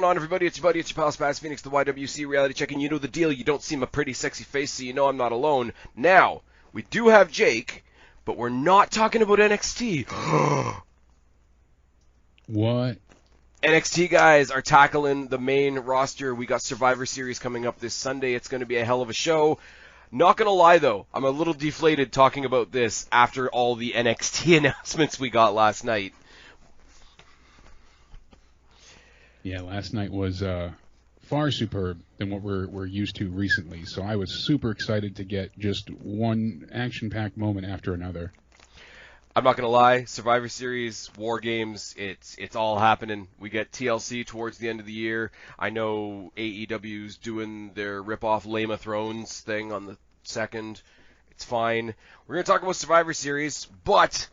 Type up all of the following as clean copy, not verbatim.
on, everybody? It's your buddy, it's your pal Spaz Phoenix, the YWC reality check, and you know the deal. You don't seem a pretty sexy face, so you know I'm not alone. Now, we do have Jake, but we're not talking about NXT. What? NXT guys are tackling the main roster. We got Survivor Series coming up this Sunday. It's going to be a hell of a show. Not going to lie, though, I'm a little deflated talking about this after all the NXT announcements we got last night. Yeah, last night was far superb than what we're used to recently. So I was super excited to get just one action-packed moment after another. I'm not gonna lie, Survivor Series, War Games, it's all happening. We get TLC towards the end of the year. I know AEW's doing their rip-off Lame of Thrones thing on the 2nd. It's fine. We're gonna talk about Survivor Series, but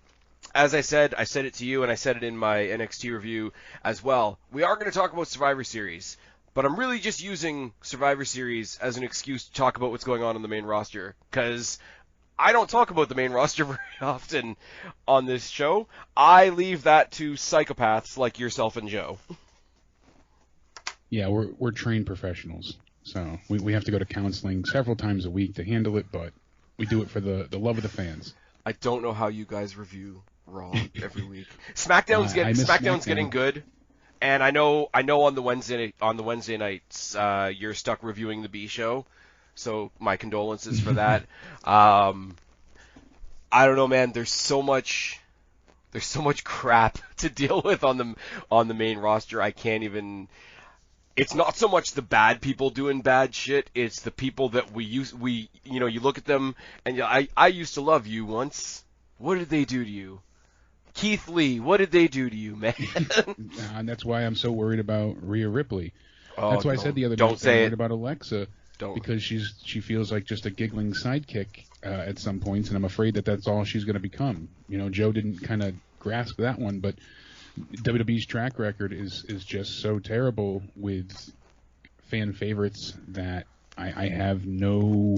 as I said it to you, and I said it in my NXT review as well. We are going to talk about Survivor Series, but I'm really just using Survivor Series as an excuse to talk about what's going on the main roster, because I don't talk about the main roster very often on this show. I leave that to psychopaths like yourself and Joe. Yeah, we're trained professionals, so we have to go to counseling several times a week to handle it, but we do it for the love of the fans. I don't know how you guys review Raw every week. SmackDown's getting good, and I know on the Wednesday nights you're stuck reviewing the B show, so my condolences for that. I don't know, man. There's so much crap to deal with on the main roster. I can't even. It's not so much the bad people doing bad shit. It's the people that you look at them and I used to love you once. What did they do to you? Keith Lee, what did they do to you, man? And that's why I'm so worried about Rhea Ripley. Oh, that's why I said the other day I'm worried about Alexa. Because she feels like just a giggling sidekick at some points, and I'm afraid that's all she's going to become. You know, Joe didn't kind of grasp that one, but WWE's track record is just so terrible with fan favorites that I have no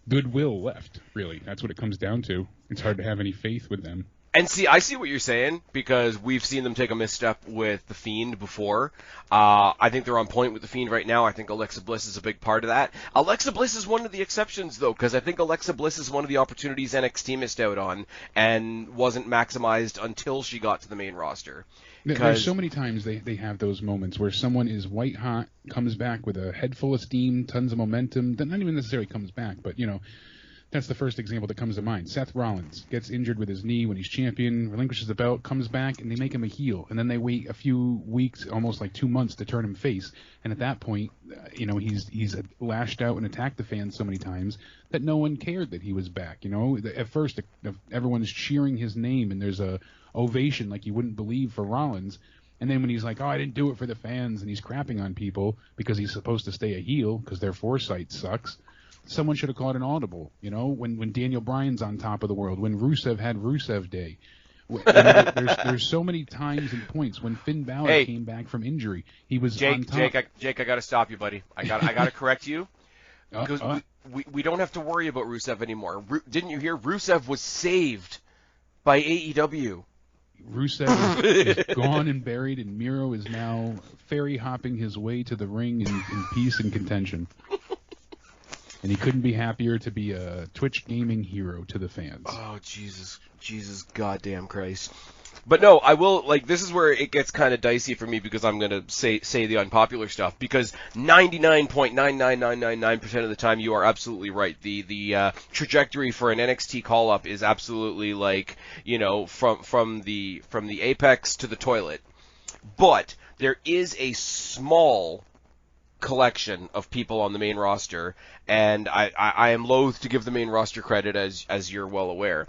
goodwill left, really. That's what it comes down to. It's hard to have any faith with them. And see, I see what you're saying, because we've seen them take a misstep with The Fiend before. I think they're on point with The Fiend right now. I think Alexa Bliss is a big part of that. Alexa Bliss is one of the exceptions, though, because I think Alexa Bliss is one of the opportunities NXT missed out on and wasn't maximized until she got to the main roster. There's so many times they have those moments where someone is white hot, comes back with a head full of steam, tons of momentum, that not even necessarily comes back, but, you know, that's the first example that comes to mind. Seth Rollins gets injured with his knee when he's champion, relinquishes the belt, comes back, and they make him a heel. And then they wait a few weeks, almost like 2 months, to turn him face. And at that point, he's lashed out and attacked the fans so many times that no one cared that he was back. You know, at first, everyone's cheering his name, and there's a ovation like you wouldn't believe for Rollins. And then when he's like, oh, I didn't do it for the fans, and he's crapping on people because he's supposed to stay a heel because their foresight sucks, someone should have called an audible, you know, when Daniel Bryan's on top of the world, when Rusev had Rusev Day. There's so many times and points when Finn Balor came back from injury. He was on top. Jake, I got to stop you, buddy. I got to correct you. Because we don't have to worry about Rusev anymore. Didn't you hear? Rusev was saved by AEW. Rusev is gone and buried, and Miro is now ferry hopping his way to the ring in peace and contention. And he couldn't be happier to be a Twitch gaming hero to the fans. Oh, Jesus goddamn Christ. But no, I will, this is where it gets kind of dicey for me, because I'm going to say the unpopular stuff, because 99.99999% of the time you are absolutely right. The trajectory for an NXT call-up is absolutely from the apex to the toilet. But there is a small collection of people on the main roster, and I am loath to give the main roster credit, as you're well aware.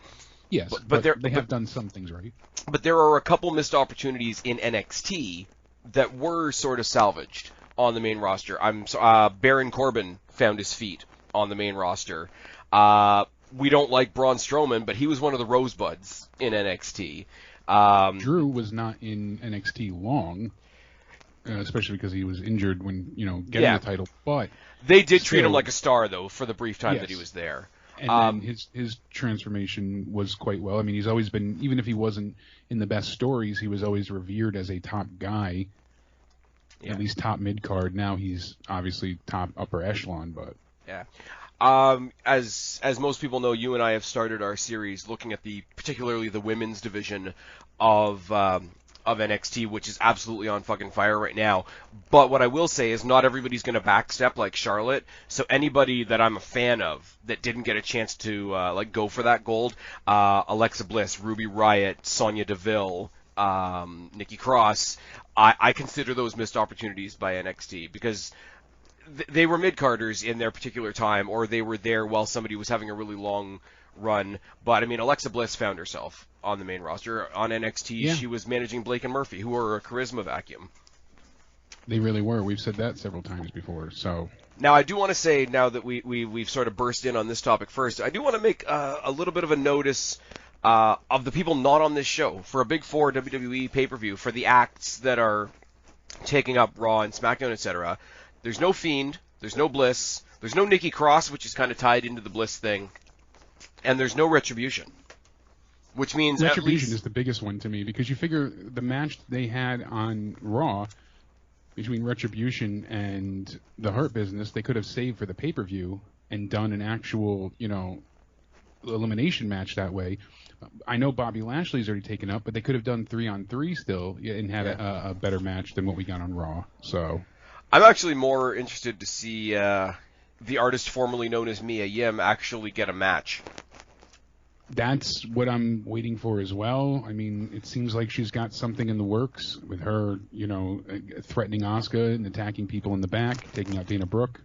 Yes, but they have done some things right. But there are a couple missed opportunities in NXT that were sort of salvaged on the main roster. Baron Corbin found his feet on the main roster. We don't like Braun Strowman, but he was one of the rosebuds in NXT. Drew was not in NXT long. Especially because he was injured when, getting the title. But they did treat him like a star, though, for the brief time that he was there. And then his transformation was quite well. I mean, he's always been, even if he wasn't in the best stories, he was always revered as a top guy. at least top mid-card. Now he's obviously top upper echelon, but... Yeah. As most people know, you and I have started our series looking at particularly the women's division of NXT, which is absolutely on fucking fire right now. But what I will say is not everybody's going to backstep like Charlotte. So anybody that I'm a fan of that didn't get a chance to go for that gold, Alexa Bliss, Ruby Riott, Sonya Deville, Nikki Cross, I consider those missed opportunities by NXT because they were mid-carders in their particular time, or they were there while somebody was having a really long run. But, I mean, Alexa Bliss found herself on the main roster. On NXT, Yeah. She was managing Blake and Murphy, who were a charisma vacuum. They really were. We've said that several times before, so... Now, I do want to say, now that we've sort of burst in on this topic first, I do want to make a little bit of a notice of the people not on this show. For a Big Four WWE pay-per-view, for the acts that are taking up Raw and SmackDown, etc., there's no Fiend, there's no Bliss, there's no Nikki Cross, which is kind of tied into the Bliss thing, and there's no Retribution. Which means Retribution is the biggest one to me, because you figure the match they had on Raw between Retribution and the Hurt Business, they could have saved for the pay-per-view and done an actual, elimination match that way. I know Bobby Lashley's already taken up, but they could have done 3-on-3 still and had a better match than what we got on Raw, so... I'm actually more interested to see the artist formerly known as Mia Yim actually get a match. That's what I'm waiting for as well. I mean, it seems like she's got something in the works with her, threatening Asuka and attacking people in the back, taking out Dana Brooke.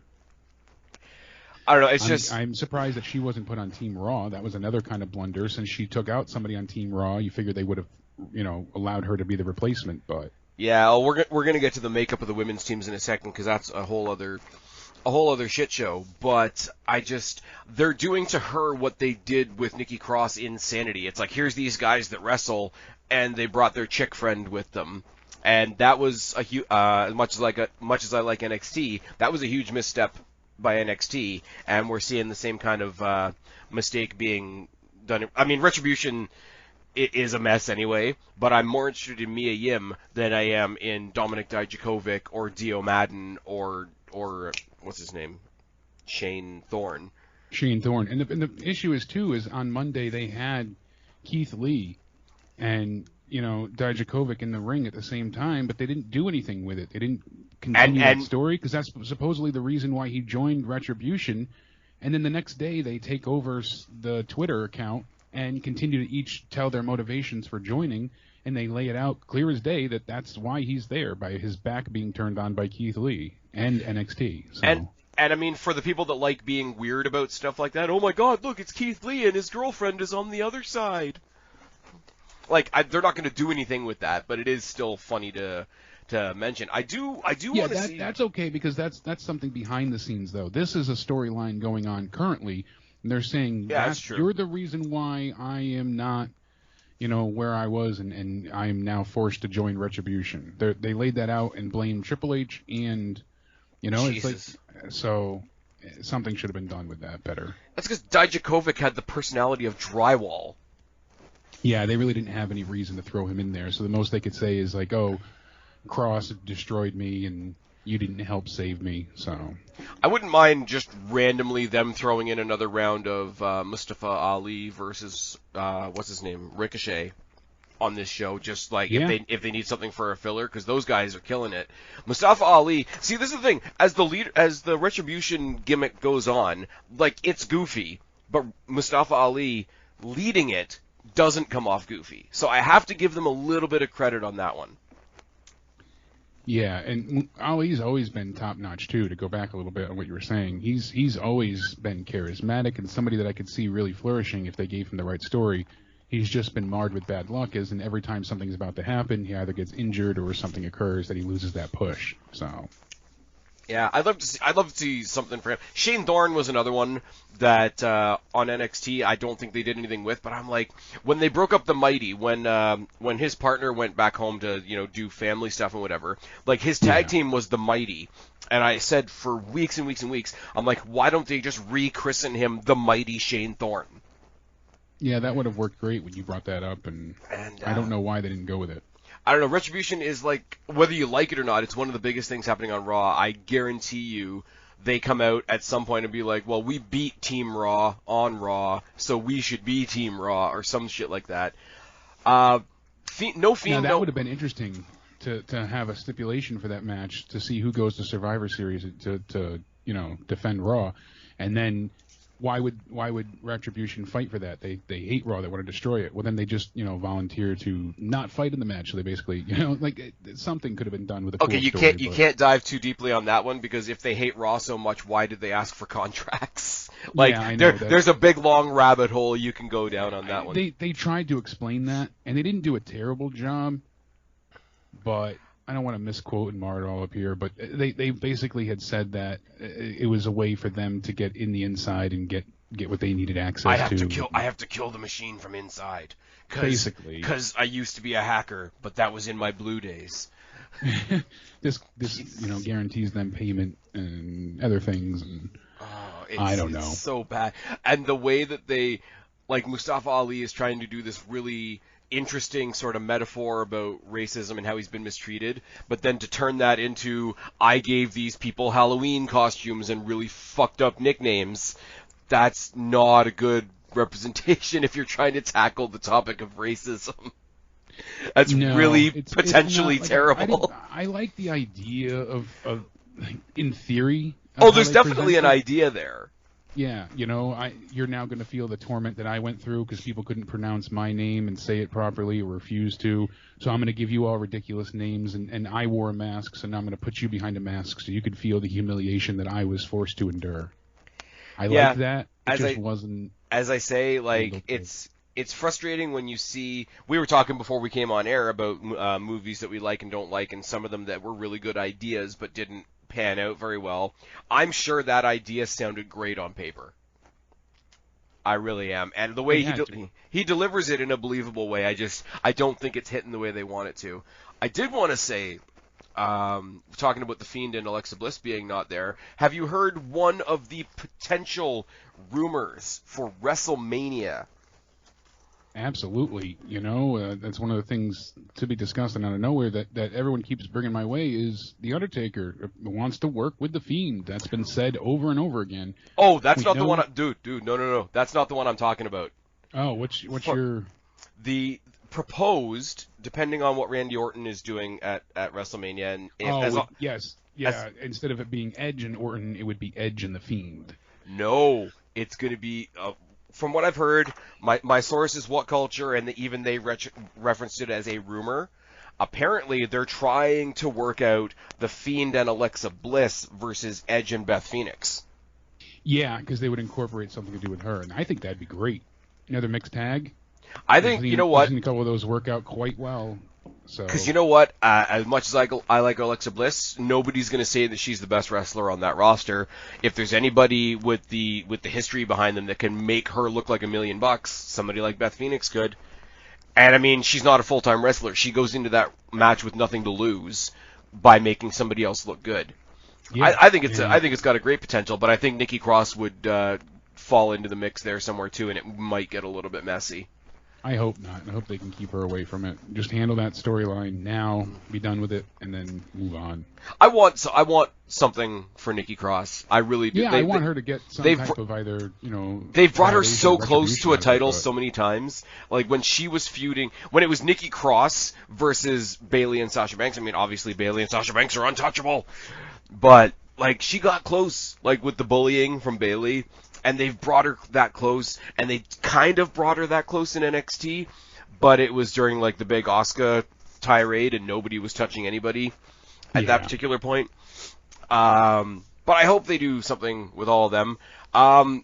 I don't know, I'm surprised that she wasn't put on Team Raw. That was another kind of blunder. Since she took out somebody on Team Raw, you figure they would have, allowed her to be the replacement, but... Yeah, well, we're gonna get to the makeup of the women's teams in a second because that's a whole other shit show. But they're doing to her what they did with Nikki Cross in Sanity. It's like, here's these guys that wrestle, and they brought their chick friend with them, and that was as much as I like NXT, that was a huge misstep by NXT, and we're seeing the same kind of mistake being done. I mean, Retribution. It is a mess anyway, but I'm more interested in Mia Yim than I am in Dominik Dijakovic or Dio Madden or what's his name, Shane Thorne. And the issue is on Monday they had Keith Lee and Dijakovic in the ring at the same time, but they didn't do anything with it. They didn't continue that story because that's supposedly the reason why he joined Retribution. And then the next day they take over the Twitter account and continue to each tell their motivations for joining, and they lay it out clear as day that that's why he's there, by his back being turned on by Keith Lee and NXT. So. And I mean, for the people that like being weird about stuff like that, oh my god, look, it's Keith Lee and his girlfriend is on the other side. Like, they're not going to do anything with that, but it is still funny to mention. I do want to see... That's okay, because that's something behind the scenes, though. This is a storyline going on currently. And they're saying, that's true. You're the reason why I am not, where I was, and I am now forced to join Retribution. They laid that out and blamed Triple H, and, Jesus. It's like, so something should have been done with that better. That's because Dijakovic had the personality of drywall. Yeah, they really didn't have any reason to throw him in there, so the most they could say is like, oh, Cross destroyed me, and you didn't help save me, so... I wouldn't mind just randomly them throwing in another round of Mustafa Ali versus, what's his name, Ricochet on this show, just like if they need something for a filler, because those guys are killing it. Mustafa Ali, see, this is the thing, as the Retribution gimmick goes on, like, it's goofy, but Mustafa Ali leading it doesn't come off goofy. So I have to give them a little bit of credit on that one. Yeah, and Ali's always been top-notch, too, to go back a little bit on what you were saying. He's always been charismatic and somebody that I could see really flourishing if they gave him the right story. He's just been marred with bad luck, and every time something's about to happen, he either gets injured or something occurs that he loses that push. So, yeah, I'd love to see something for him. Shane Thorne was another one that on NXT I don't think they did anything with, but I'm like, when they broke up the Mighty, when his partner went back home to do family stuff and whatever, like his tag team was the Mighty, and I said for weeks and weeks and weeks, I'm like, why don't they just rechristen him the Mighty Shane Thorne? Yeah, that would have worked great when you brought that up, and I don't know why they didn't go with it. I don't know. Retribution is like, whether you like it or not, it's one of the biggest things happening on Raw. I guarantee you they come out at some point and be like, well, we beat Team Raw on Raw, so we should be Team Raw, or some shit like that. No Fiend. Now, that would have been interesting to have a stipulation for that match to see who goes to Survivor Series to defend Raw, and then why would Retribution fight for that? They hate Raw. They want to destroy it. Well, then they just volunteer to not fight in the match. So they basically something could have been done with a cool story. You can't dive too deeply on that one, because if they hate Raw so much, why did they ask for contracts? There's a big long rabbit hole you can go down on that one. They tried to explain that, and they didn't do a terrible job. But I don't want to misquote and mar it all up here, but they basically had said that it was a way for them to get in the inside and get what they needed access to. I have to kill the machine from inside. Basically. Because I used to be a hacker, but that was in my blue days. This guarantees them payment and other things, and I don't know. It's so bad. And the way that they, like, Mustafa Ali is trying to do this really interesting sort of metaphor about racism and how he's been mistreated, but then to turn that into, I gave these people Halloween costumes and really fucked up nicknames, that's not a good representation if you're trying to tackle the topic of racism. That's potentially terrible. I like the idea of in theory. There's definitely an idea there. Yeah, you're now going to feel the torment that I went through because people couldn't pronounce my name and say it properly or refuse to. So I'm going to give you all ridiculous names, and I wore a mask, so now I'm going to put you behind a mask so you could feel the humiliation that I was forced to endure. I like that. Wasn't. As I say, like, it's frustrating when you see. We were talking before we came on air about movies that we like and don't like, and some of them that were really good ideas but didn't pan out very well. I'm sure that idea sounded great on paper. I really am, and the way he delivers it in a believable way, I don't think it's hitting the way they want it to. I did want to say, talking about the Fiend and Alexa Bliss being not there, have you heard one of the potential rumors for WrestleMania? Absolutely. That's one of the things to be discussed and out of nowhere that everyone keeps bringing my way is The Undertaker wants to work with The Fiend. That's been said over and over again. Oh, that's not the one. Dude, no. That's not the one I'm talking about. Oh, what's your... The proposed, depending on what Randy Orton is doing at WrestleMania. Yes. Yeah, instead of it being Edge and Orton, it would be Edge and The Fiend. No, it's going to be... from what I've heard, my source is What Culture, and even they referenced it as a rumor. Apparently, they're trying to work out The Fiend and Alexa Bliss versus Edge and Beth Phoenix. Yeah, because they would incorporate something to do with her, and I think that'd be great. Another mixed tag? I think, you know what? I've seen a couple of those work out quite well. Because you know what? As much as I like Alexa Bliss, nobody's going to say that she's the best wrestler on that roster. If there's anybody with the history behind them that can make her look like $1 million, somebody like Beth Phoenix could. And I mean, she's not a full-time wrestler. She goes into that match with nothing to lose by making somebody else look good. Yeah, I think it's got a great potential, but I think Nikki Cross would fall into the mix there somewhere too, and it might get a little bit messy. I hope not. I hope they can keep her away from it. Just handle that storyline now, be done with it, and then move on. I want something for Nikki Cross. I really do. Yeah, I want her to get some type of either, They've brought her so close to a title so many times. Like when she was feuding, when it was Nikki Cross versus Bayley and Sasha Banks. I mean, obviously Bayley and Sasha Banks are untouchable, but like she got close, like with the bullying from Bayley. And they've brought her that close, and they kind of brought her that close in NXT, but it was during like the big Asuka tirade, and nobody was touching anybody at that particular point. But I hope they do something with all of them.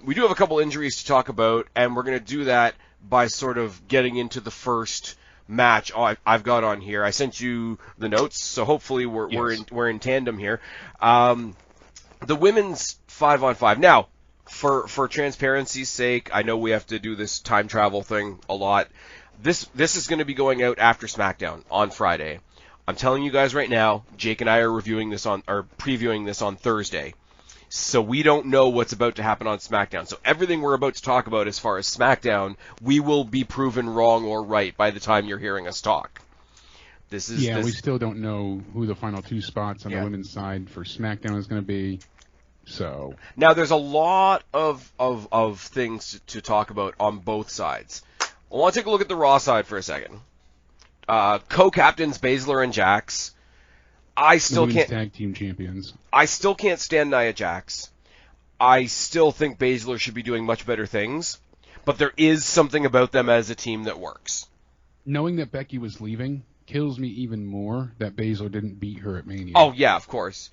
We do have a couple injuries to talk about, and we're going to do that by sort of getting into the first match I've got on here. I sent you the notes, so hopefully we're in tandem here. The women's 5-on-5 now. For transparency's sake, I know we have to do this time travel thing a lot. This is going to be going out after SmackDown on Friday. I'm telling you guys right now, Jake and I are previewing this on Thursday. So we don't know what's about to happen on SmackDown. So everything we're about to talk about as far as SmackDown, we will be proven wrong or right by the time you're hearing us talk. We still don't know who the final 2 spots on the women's side for SmackDown is going to be. So now there's a lot of things to talk about on both sides. I want to take a look at the Raw side for a second. Co-captains Baszler and Jax. I still can't tag team champions. I still can't stand Nia Jax. I still think Baszler should be doing much better things, but there is something about them as a team that works. Knowing that Becky was leaving kills me even more that Baszler didn't beat her at Mania. Oh yeah, of course.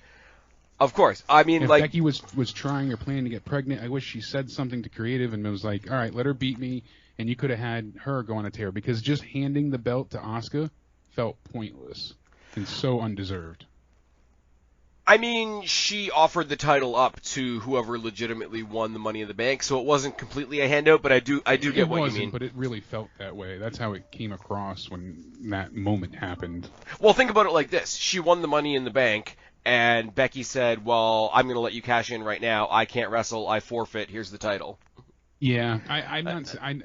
Of course. I mean, if like Becky was trying or planning to get pregnant, I wish she said something to creative and was like, all right, let her beat me, and you could have had her go on a tear, because just handing the belt to Asuka felt pointless and so undeserved. I mean, she offered the title up to whoever legitimately won the Money in the Bank, so it wasn't completely a handout, but I do get what you mean. But it really felt that way. That's how it came across when that moment happened. Well, think about it like this. She won the Money in the Bank, and Becky said, well, I'm going to let you cash in right now. I can't wrestle. I forfeit. Here's the title. Yeah,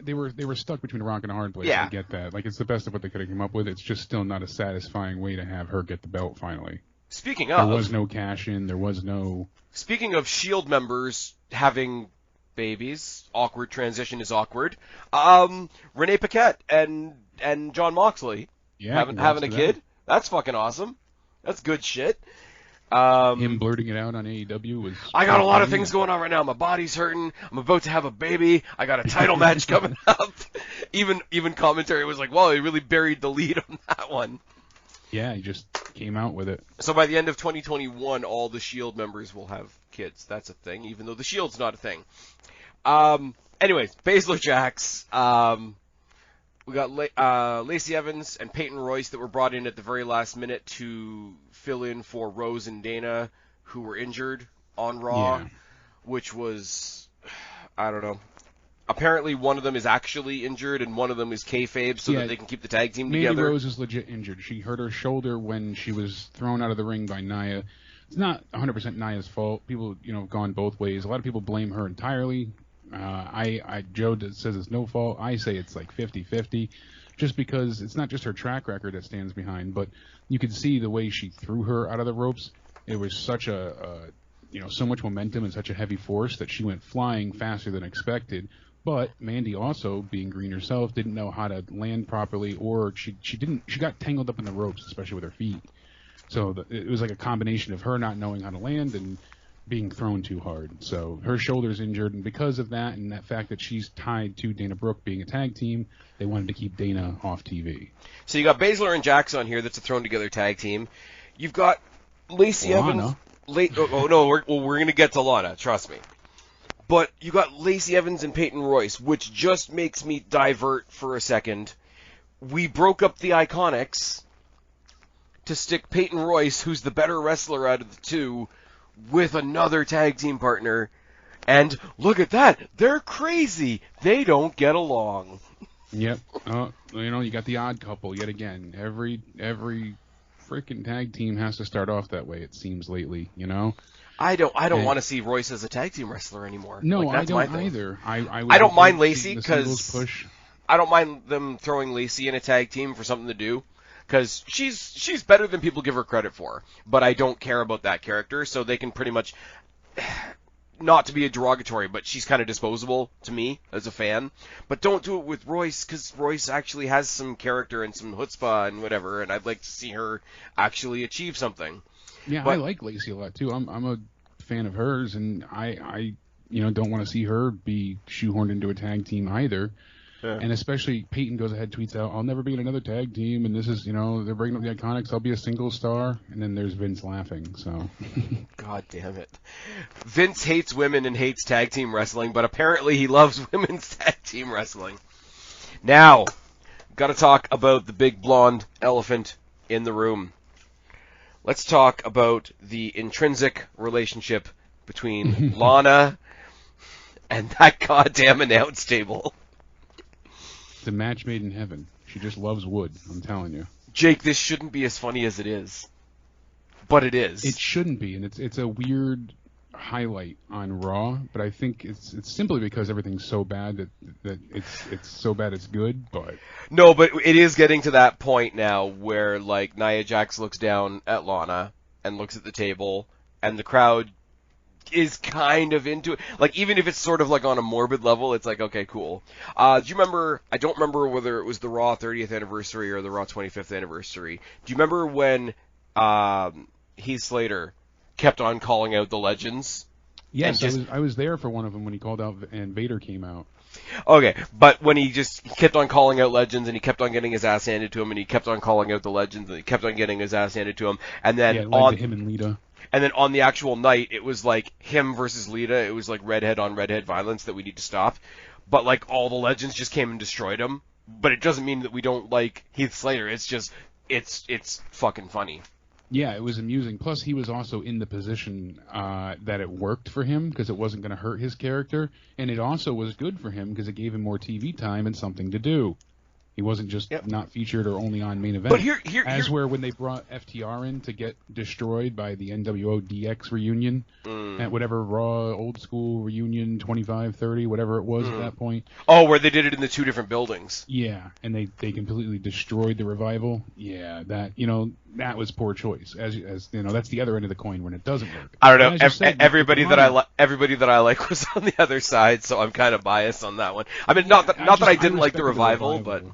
they were stuck between a rock and a hard place. Yeah. I get that. Like, it's the best of what they could have come up with. It's just still not a satisfying way to have her get the belt finally. Speaking of... There was no cash in. There was no... Speaking of S.H.I.E.L.D. members having babies, awkward transition is awkward. Renee Paquette and Jon Moxley having a kid. That's fucking awesome. That's good shit. Him blurting it out on AEW was... I got a lot of things going on right now. My body's hurting. I'm about to have a baby. I got a title match coming up. Even commentary was like, well, he really buried the lead on that one. Yeah, he just came out with it. So by the end of 2021, all the S.H.I.E.L.D. members will have kids. That's a thing, even though the S.H.I.E.L.D.'s not a thing. Anyways, Baszler Jax. We got Lacey Evans and Peyton Royce that were brought in at the very last minute to fill in for Rose and Dana, who were injured on Raw, which was, I don't know. Apparently one of them is actually injured and one of them is kayfabe so that they can keep the tag team together. Mandy Rose is legit injured. She hurt her shoulder when she was thrown out of the ring by Nia. It's not 100% Nia's fault. People, have gone both ways. A lot of people blame her entirely. Joe says it's no fault. I say it's like 50-50, just because it's not just her track record that stands behind, but you could see the way she threw her out of the ropes. It was such so much momentum and such a heavy force that she went flying faster than expected. But Mandy also, being green herself, didn't know how to land properly, or she got tangled up in the ropes, especially with her feet. So it was like a combination of her not knowing how to land and being thrown too hard. So her shoulder's injured, and because of that and that fact that she's tied to Dana Brooke being a tag team, they wanted to keep Dana off TV. So you got Baszler and Jax on here. That's a thrown together tag team. You've got Lacey Evans. We're going to get to Lana, trust me. But you got Lacey Evans and Peyton Royce, which just makes me divert for a second. We broke up the Iconics to stick Peyton Royce, who's the better wrestler out of the two, with another tag team partner. And look at that. They're crazy. They don't get along. Yep. You got the odd couple yet again. Every freaking tag team has to start off that way, it seems lately, I don't want to see Royce as a tag team wrestler anymore. No, I don't either. I don't mind Lacey because I don't mind them throwing Lacey in a tag team for something to do, because she's better than people give her credit for. But I don't care about that character, so they can pretty much, not to be a derogatory, but she's kind of disposable to me as a fan. But don't do it with Royce, because Royce actually has some character and some chutzpah and whatever, and I'd like to see her actually achieve something. Yeah, I like Lacey a lot too. I'm a fan of hers, and I don't want to see her be shoehorned into a tag team either. Yeah. And especially Peyton goes ahead, tweets out, "I'll never be in another tag team," and this is, they're breaking up the Iconics. I'll be a single star, and then there's Vince laughing. So, God damn it, Vince hates women and hates tag team wrestling, but apparently he loves women's tag team wrestling. Now, got to talk about the big blonde elephant in the room. Let's talk about the intrinsic relationship between Lana and that goddamn announce table. It's a match made in heaven. She just loves wood, I'm telling you. Jake, this shouldn't be as funny as it is. But it is. It shouldn't be, and it's a weird highlight on Raw, but I think it's simply because everything's so bad that it's so bad it's good. But no, but it is getting to that point now where like Nia Jax looks down at Lana and looks at the table, and the crowd is kind of into it. Like, even if it's sort of like on a morbid level, it's like, okay, cool. Do you remember, I don't remember whether it was the Raw 30th anniversary or the Raw 25th anniversary. Do you remember when Heath Slater kept on calling out the legends? Yes, I was there for one of them when he called out and Vader came out. Okay, but when he kept on calling out legends, and he kept on getting his ass handed to him, and he kept on calling out the legends, and he kept on getting his ass handed to him, and then to him and Lita. And then on the actual night, it was like him versus Lita. It was like redhead on redhead violence that we need to stop. But like all the legends just came and destroyed him. But it doesn't mean that we don't like Heath Slater. It's just, it's fucking funny. Yeah, it was amusing. Plus, he was also in the position that it worked for him because it wasn't going to hurt his character. And it also was good for him because it gave him more TV time and something to do. He wasn't just not featured or only on main event. But where when they brought FTR in to get destroyed by the NWO DX reunion at whatever Raw old school reunion 25, 30, whatever it was at that point. Oh, where they did it in the two different buildings. Yeah, and they completely destroyed the Revival. Yeah, that was poor choice. As that's the other end of the coin when it doesn't work. I don't know. Everybody that I like was on the other side, so I'm kind of biased on that one. I mean, not that I didn't like the Revival, but.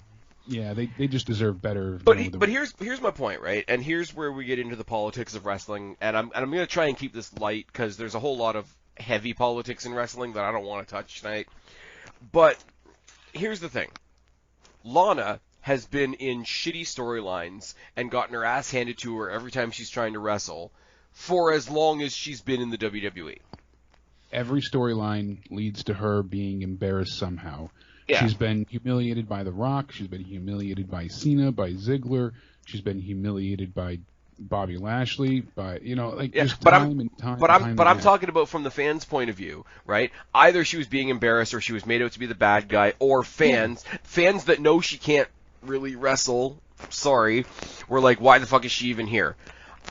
Yeah, they just deserve better. But here's my point, right? And here's where we get into the politics of wrestling. And I'm going to try and keep this light because there's a whole lot of heavy politics in wrestling that I don't want to touch tonight. But here's the thing. Lana has been in shitty storylines and gotten her ass handed to her every time she's trying to wrestle for as long as she's been in the WWE. Every storyline leads to her being embarrassed somehow. Yeah. She's been humiliated by The Rock. She's been humiliated by Cena, by Ziggler. She's been humiliated by Bobby Lashley. Just time and time. But I'm talking about from the fans' point of view, right? Either she was being embarrassed, or she was made out to be the bad guy, or fans that know she can't really wrestle. Sorry, were like, why the fuck is she even here?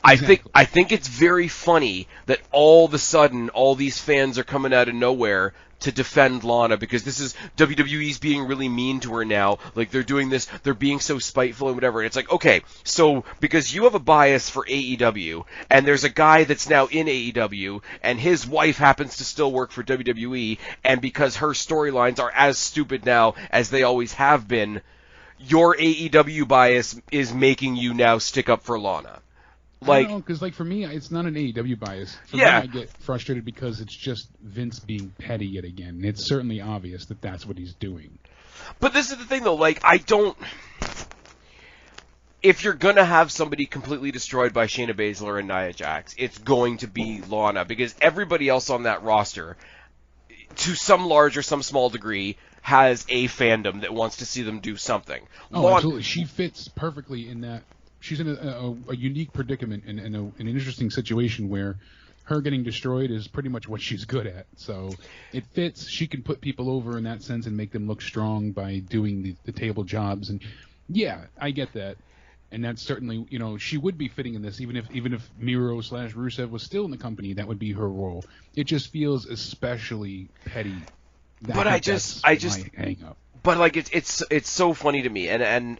Exactly. I think it's very funny that all of a sudden all these fans are coming out of nowhere to defend Lana because this is WWE's being really mean to her now. Like, they're doing this, they're being so spiteful and whatever. And it's like, okay, so because you have a bias for AEW, and there's a guy that's now in AEW, and his wife happens to still work for WWE, and because her storylines are as stupid now as they always have been, your AEW bias is making you now stick up for Lana. Because for me, it's not an AEW bias. For me, I get frustrated because it's just Vince being petty yet again. And it's certainly obvious that that's what he's doing. But this is the thing, though. Like, if you're going to have somebody completely destroyed by Shayna Baszler and Nia Jax, it's going to be Lana. Because everybody else on that roster, to some large or some small degree, has a fandom that wants to see them do something. Oh, absolutely. She fits perfectly in that. She's in a unique predicament and an interesting situation where her getting destroyed is pretty much what she's good at. So it fits. She can put people over in that sense and make them look strong by doing the table jobs. And yeah, I get that. And that's certainly, she would be fitting in this, even if Miro/Rusev was still in the company, that would be her role. It just feels especially petty. But I just hang up. But like it's so funny to me, and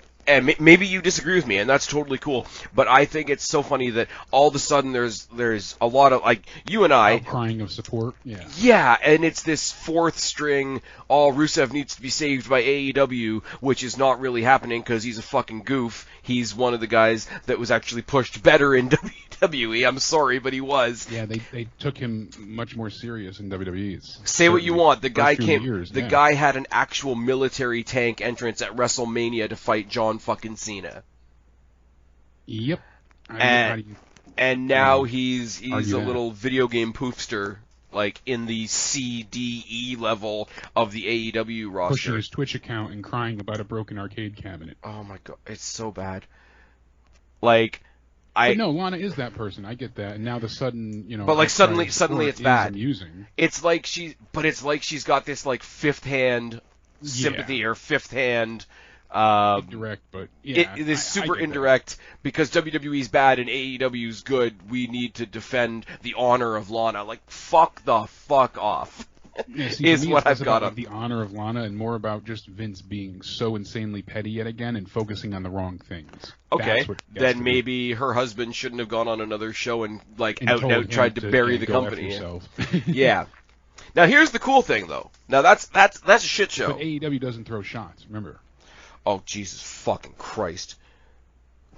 maybe you disagree with me, and that's totally cool. But I think it's so funny that all of a sudden there's a lot of, like, you and I crying of support. Yeah. Yeah, and it's this fourth string. Rusev needs to be saved by AEW, which is not really happening because he's a fucking goof. He's one of the guys that was actually pushed better in WWE. I'm sorry, but he was. Yeah, they took him much more serious in WWE. Say what you want. The guy guy had an actual military tank entrance at WrestleMania to fight John fucking Cena. Yep. And now he's a little video game poofster, like in the CDE level of the AEW roster. Pushing his Twitch account and crying about a broken arcade cabinet. Oh my god, it's so bad. But no, Lana is that person. I get that. And now the sudden, But like suddenly it's bad. Amusing. It's like she's got this like fifth hand sympathy or fifth hand Indirect, but yeah, it is super I get indirect because WWE's bad and AEW's good. We need to defend the honor of Lana. Like, fuck the fuck off. Yeah, see, is for me, what it's I've got about on. the honor of Lana and more about just Vince being so insanely petty yet again and focusing on the wrong things. Okay, That's what gets to then me. maybe her husband shouldn't have gone on another show and like And out told and out him tried to bury the go F company. yourself. Yeah. Now here's the cool thing though. Now that's a shit show. But AEW doesn't throw shots, remember? Oh Jesus fucking Christ!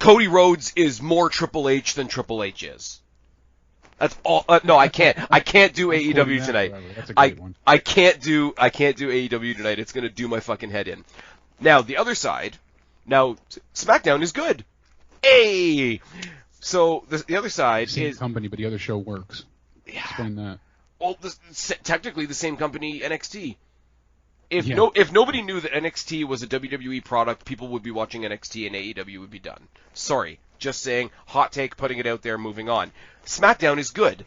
Cody Rhodes is more Triple H than Triple H is. That's all. No, I can't. I can't do AEW tonight. That's a great one. I can't do AEW tonight. It's gonna do my fucking head in. Now the other side. Now SmackDown is good. Hey. So the other side Same is company, but the other show works. Yeah. Explain that. Well, technically the same company, NXT. If Yeah. if nobody knew that NXT was a WWE product, people would be watching NXT and AEW would be done. Sorry, just saying. Hot take, putting it out there, moving on. SmackDown is good.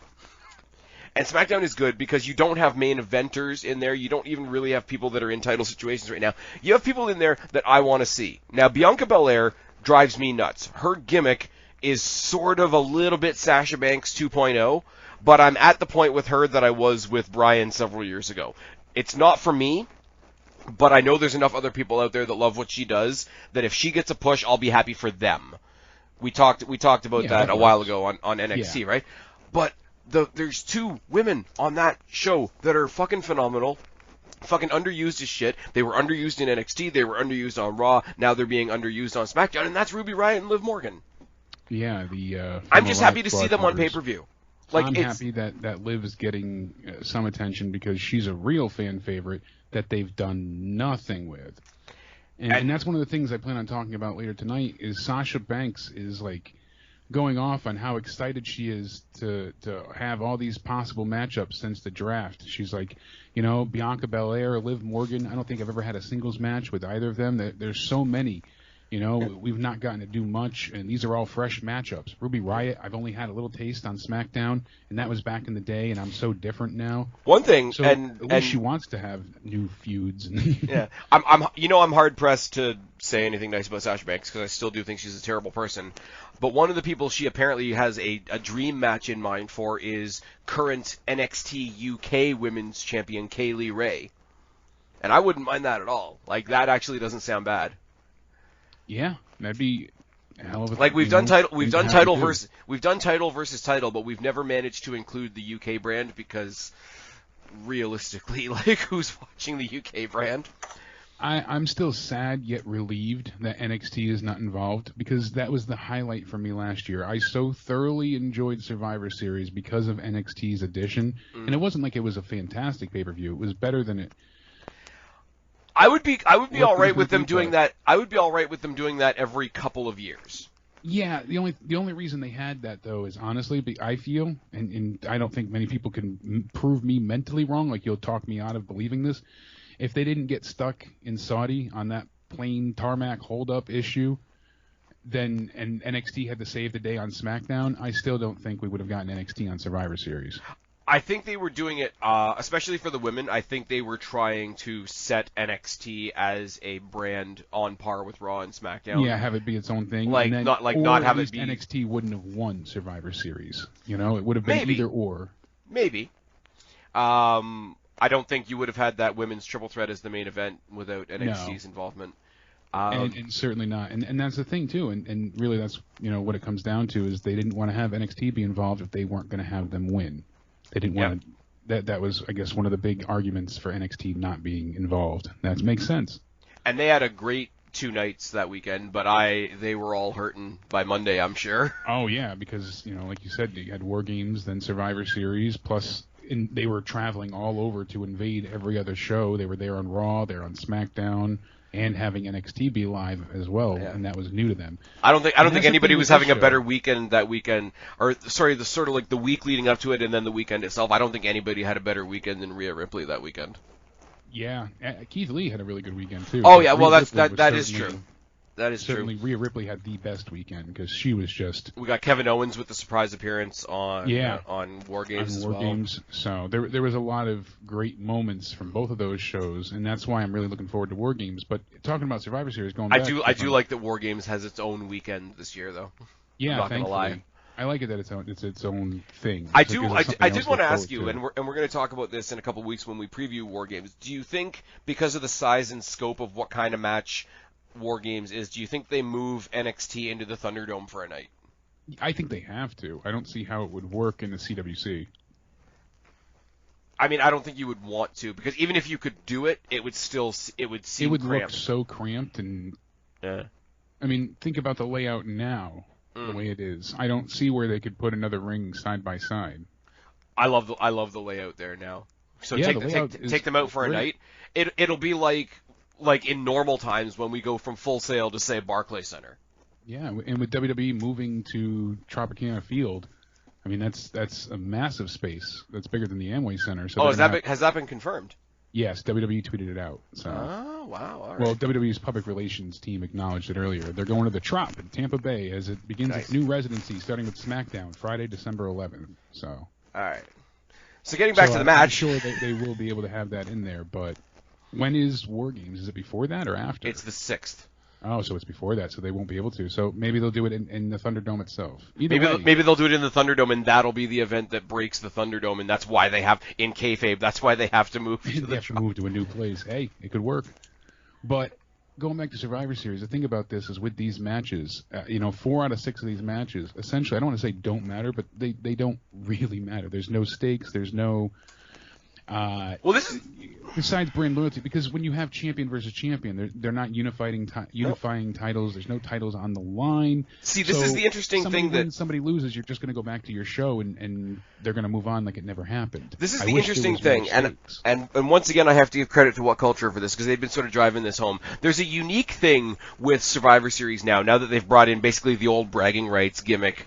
And SmackDown is good because you don't have main eventers in there. You don't even really have people that are in title situations right now. You have people in there that I want to see. Now, Bianca Belair drives me nuts. Her gimmick is sort of a little bit Sasha Banks 2.0, but I'm at the point with her that I was with Bryan several years ago. It's not for me, but I know there's enough other people out there that love what she does that if she gets a push, I'll be happy for them. We talked about that a while ago on NXT, right? But there's two women on that show that are fucking phenomenal, fucking underused as shit. They were underused in NXT, they were underused on Raw, now they're being underused on SmackDown, and that's Ruby Riott and Liv Morgan. Yeah, I'm just happy to see them on pay-per-view. I'm happy that Liv is getting some attention because she's a real fan favorite that they've done nothing with. And that's one of the things I plan on talking about later tonight is Sasha Banks is like going off on how excited she is to have all these possible matchups since the draft. She's like, Bianca Belair, Liv Morgan. I don't think I've ever had a singles match with either of them. There's so many. We've not gotten to do much, and these are all fresh matchups. Ruby Riott, I've only had a little taste on SmackDown, and that was back in the day, and I'm so different now. One thing, so at least she wants to have new feuds. Yeah, I'm hard pressed to say anything nice about Sasha Banks because I still do think she's a terrible person. But one of the people she apparently has a dream match in mind for is current NXT UK Women's Champion Kaylee Ray, and I wouldn't mind that at all. Like that actually doesn't sound bad. Yeah, that'd be a hell of a like we've done title versus title, but we've never managed to include the UK brand because realistically, like who's watching the UK brand? I'm still sad yet relieved that NXT is not involved because that was the highlight for me last year. I so thoroughly enjoyed Survivor Series because of NXT's addition, and it wasn't like it was a fantastic pay-per-view. It was better than it. I would be all right with them doing that. I would be all right with them doing that every couple of years. Yeah, the only reason they had that though is honestly, I feel, and I don't think many people can prove me mentally wrong. Like you'll talk me out of believing this. If they didn't get stuck in Saudi on that plain tarmac holdup issue, and NXT had to save the day on SmackDown, I still don't think we would have gotten NXT on Survivor Series. I think they were doing it, especially for the women. I think they were trying to set NXT as a brand on par with Raw and SmackDown. Yeah, have it be its own thing. Like not have it be. NXT wouldn't have won Survivor Series. It would have been either or. Maybe. I don't think you would have had that women's triple threat as the main event without NXT's involvement. And certainly not. And that's the thing too. And really, that's what it comes down to is they didn't want to have NXT be involved if they weren't going to have them win. They didn't want to. That was, I guess, one of the big arguments for NXT not being involved. That makes sense. And they had a great 2 nights that weekend, but they were all hurting by Monday, I'm sure. Oh yeah, because like you said, you had War Games, then Survivor Series, plus they were traveling all over to invade every other show. They were there on Raw, they're on SmackDown, and having NXT be live as well, and that was new to them. I don't think anybody was having a better weekend that weekend, or sorry, the sort of like the week leading up to it and then the weekend itself. I don't think anybody had a better weekend than Rhea Ripley that weekend. Yeah, Keith Lee had a really good weekend too. Oh yeah, well that is true. That is Certainly, true. Rhea Ripley had the best weekend because she was just. We got Kevin Owens with the surprise appearance on War Games as well. Games. So there was a lot of great moments from both of those shows, and that's why I'm really looking forward to War Games. But talking about Survivor Series, going back, I do like that War Games has its own weekend this year, though. Yeah, I'm not thankfully. gonna lie. I like it that it's its own thing. I So do. it gives us I something did else want to look ask you, forward and we're going to talk about this in a couple of weeks when we preview War Games. Do you think, because of the size and scope of what kind of match War Games is, do you think they move NXT into the Thunderdome for a night? I think they have to. I don't see how it would work in the CWC. I mean, I don't think you would want to, because even if you could do it, it would seem It would cramped. look so cramped, and Yeah. I mean, think about the layout now, the way it is. I don't see where they could put another ring side by side. I love the layout there now. So Yeah, take them out for a night. It'll be like in normal times when we go from Full Sail to say Barclays Center. Yeah, and with WWE moving to Tropicana Field, I mean that's a massive space. That's bigger than the Amway Center. So has that been confirmed? Yes, WWE tweeted it out. So. Oh wow! All right. Well, WWE's public relations team acknowledged it earlier. They're going to the Trop in Tampa Bay as it begins its new residency, starting with SmackDown Friday, December 11th. So. All right. So getting back to the match, I'm sure they will be able to have that in there. But when is War Games? Is it before that or after? it's the 6th. Oh, so it's before that, so they won't be able to. So maybe they'll do it in the Thunderdome itself. Maybe they'll do it in the Thunderdome, and that'll be the event that breaks the Thunderdome, and that's why they have in kayfabe. That's why they have to move to they have to move to a new place. Hey, it could work. But going back to Survivor Series, the thing about this is with these matches, 4 out of 6 of these matches, essentially, I don't want to say don't matter, but they don't really matter. There's no stakes. There's no. This is Besides brand loyalty, because when you have champion versus champion, they're not unifying titles. There's no titles on the line. See, this is the interesting thing that when somebody loses, you're just going to go back to your show and they're going to move on like it never happened. This is the interesting thing, and once again, I have to give credit to What Culture for this because they've been sort of driving this home. There's a unique thing with Survivor Series now that they've brought in basically the old bragging rights gimmick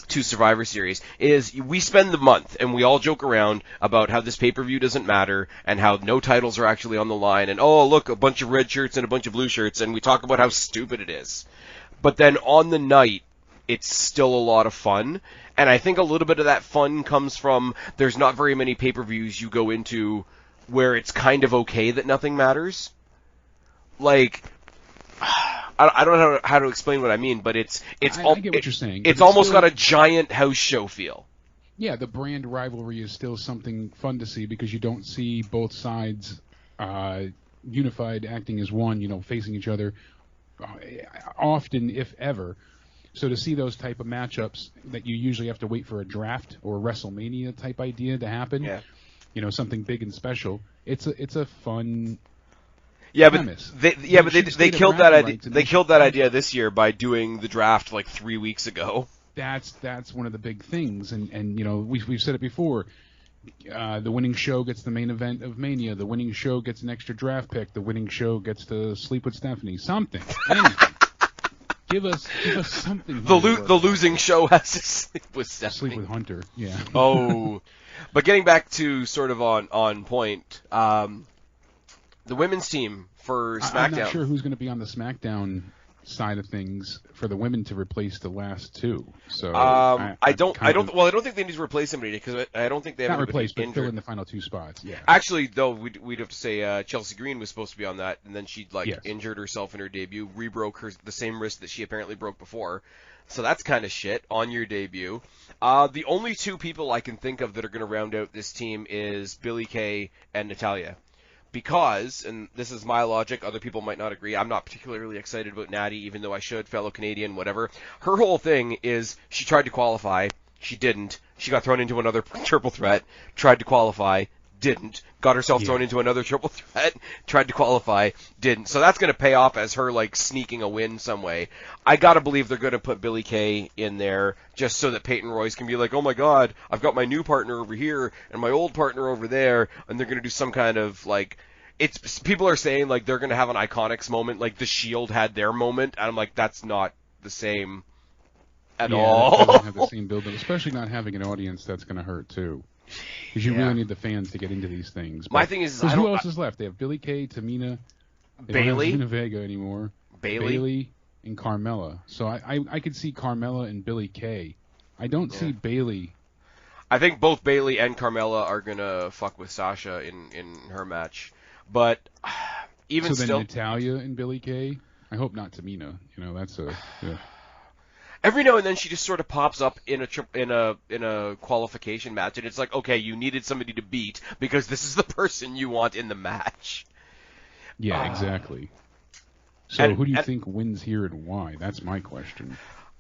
to Survivor Series, is we spend the month and we all joke around about how this pay-per-view doesn't matter and how no titles are actually on the line and, oh, look, a bunch of red shirts and a bunch of blue shirts, and we talk about how stupid it is. But then on the night, it's still a lot of fun, and I think a little bit of that fun comes from there's not very many pay-per-views you go into where it's kind of okay that nothing matters. Like, I don't know how to explain what I mean, but I get what you're saying. It's almost got a giant house show feel. Yeah, the brand rivalry is still something fun to see because you don't see both sides unified, acting as one, facing each other often, if ever. So to see those type of matchups that you usually have to wait for a draft or a WrestleMania type idea to happen, something big and special, it's a fun. Yeah, but they killed that idea. They killed that idea this year by doing the draft like 3 weeks ago. That's one of the big things, and we've said it before. The winning show gets the main event of Mania. The winning show gets an extra draft pick. The winning show gets to sleep with Stephanie. Something, anything. Give us something. The losing show has to sleep with Stephanie. Sleep with Hunter. Yeah. Oh, but getting back to sort of on point. The women's team for SmackDown. I'm not sure who's going to be on the SmackDown side of things for the women to replace the last two. So I don't think they need to replace somebody because I don't think they have not replace, but injured. fill in the final 2 spots. Yeah. Actually, though, we'd have to say Chelsea Green was supposed to be on that, and then she injured herself in her debut, rebroke the same wrist that she apparently broke before. So that's kind of shit on your debut. The only 2 people I can think of that are going to round out this team is Billie Kay and Natalya. Because, and this is my logic, other people might not agree, I'm not particularly excited about Natty, even though I should, fellow Canadian, whatever. Her whole thing is she tried to qualify, she didn't. She got thrown into another triple threat, tried to qualify, didn't. Got herself thrown into another triple threat, tried to qualify, didn't. So that's going to pay off as her, sneaking a win some way. I got to believe they're going to put Billie Kay in there just so that Peyton Royce can be like, oh my god, I've got my new partner over here and my old partner over there, and they're going to do some kind of, people are saying, they're going to have an Iconics moment, like The Shield had their moment, and I'm like, that's not the same at all. That doesn't have the same build, especially not having an audience. That's going to hurt, too. Because you really need the fans to get into these things. My thing is, who else is left? They have Billie Kay, Tamina, Bailey, Zelina Vega anymore. Bailey, and Carmella. So I could see Carmella and Billie Kay. I don't see Bayley. I think both Bayley and Carmella are gonna fuck with Sasha in her match, but even so then still, Natalya and Billie Kay. I hope not Tamina. That's a. Yeah. Every now and then she just sort of pops up in a qualification match, and it's like, okay, you needed somebody to beat because this is the person you want in the match. Yeah, exactly. So who do you think wins here and why? That's my question.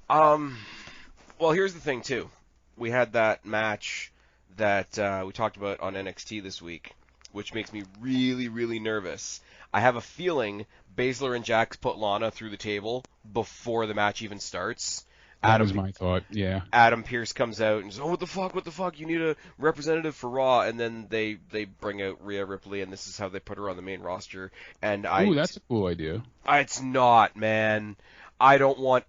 Well, here's the thing too. We had that match that we talked about on NXT this week, which makes me really, really nervous. I have a feeling Baszler and Jax put Lana through the table before the match even starts. That was my thought, yeah. Adam Pearce comes out and says, "Oh, what the fuck? You need a representative for Raw." And then they bring out Rhea Ripley, and this is how they put her on the main roster. And Ooh, that's a cool idea. It's not, man. I don't want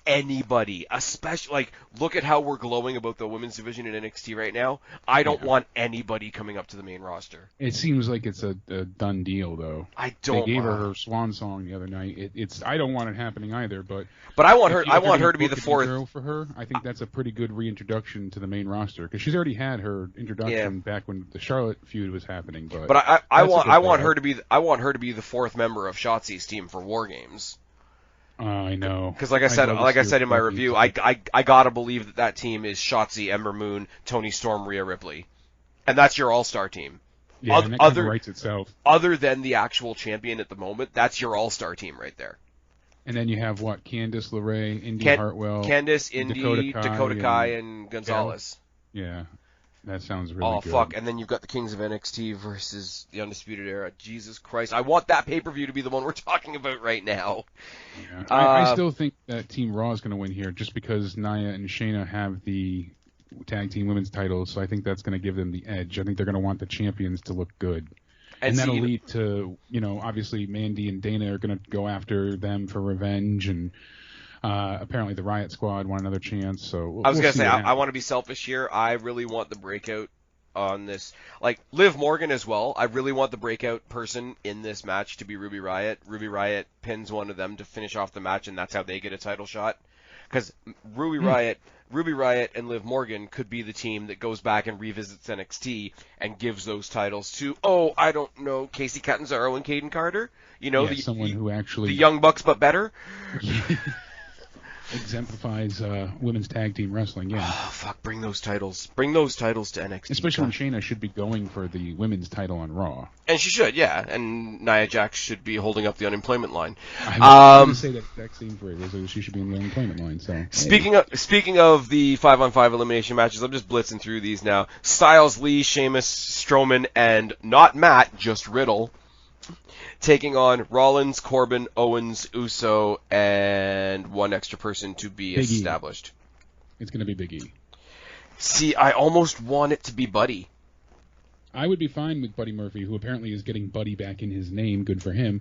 anybody, especially, look at how we're glowing about the women's division in NXT right now. I don't want anybody coming up to the main roster. It seems like it's a done deal, though. I don't. They gave her swan song the other night. I don't want it happening either, but I want her to be the fourth girl for her. I think that's a pretty good reintroduction to the main roster because she's already had her introduction back when the Charlotte feud was happening. But I want her to be the fourth member of Shotzi's team for War Games. I know. Because like I said in my review, I gotta believe that team is Shotzi, Ember Moon, Toni Storm, Rhea Ripley, and that's your all-star team. Yeah, and that kind of writes itself. Other than the actual champion at the moment, that's your all-star team right there. And then you have what? Candice LeRae, Indy Hartwell, Candice, Indy, Dakota Kai, and Gonzalez. Yeah. That sounds really good. Oh, fuck. And then you've got the Kings of NXT versus the Undisputed Era. Jesus Christ. I want that pay-per-view to be the one we're talking about right now. Yeah. I still think that Team Raw is going to win here just because Nia and Shayna have the tag team women's titles, so I think that's going to give them the edge. I think they're going to want the champions to look good. And that'll lead to, obviously Mandy and Dana are going to go after them for revenge, and apparently the Riot Squad want another chance. So I was going to say, I want to be selfish here. I really want the breakout on this. Like, Liv Morgan as well. I really want the breakout person in this match to be Ruby Riott. Ruby Riott pins one of them to finish off the match, and that's how they get a title shot. Because Ruby Riott and Liv Morgan could be the team that goes back and revisits NXT and gives those titles to, I don't know, Casey Catanzaro and Caden Carter? Someone who actually... The Young Bucks, but better? Exemplifies women's tag team wrestling, yeah. Oh, fuck, bring those titles to NXT. Especially when Shayna should be going for the women's title on Raw. And she should, yeah. And Nia Jax should be holding up the unemployment line. I would say that exact same phrase. She should be in the unemployment line. So Speaking of the 5-on-5 elimination matches, I'm just blitzing through these now. Styles, Lee, Sheamus, Strowman, and not Matt, just Riddle, taking on Rollins, Corbin, Owens, Uso, and one extra person to be Big established. It's going to be Big E. See, I almost want it to be Buddy. I would be fine with Buddy Murphy, who apparently is getting Buddy back in his name. Good for him.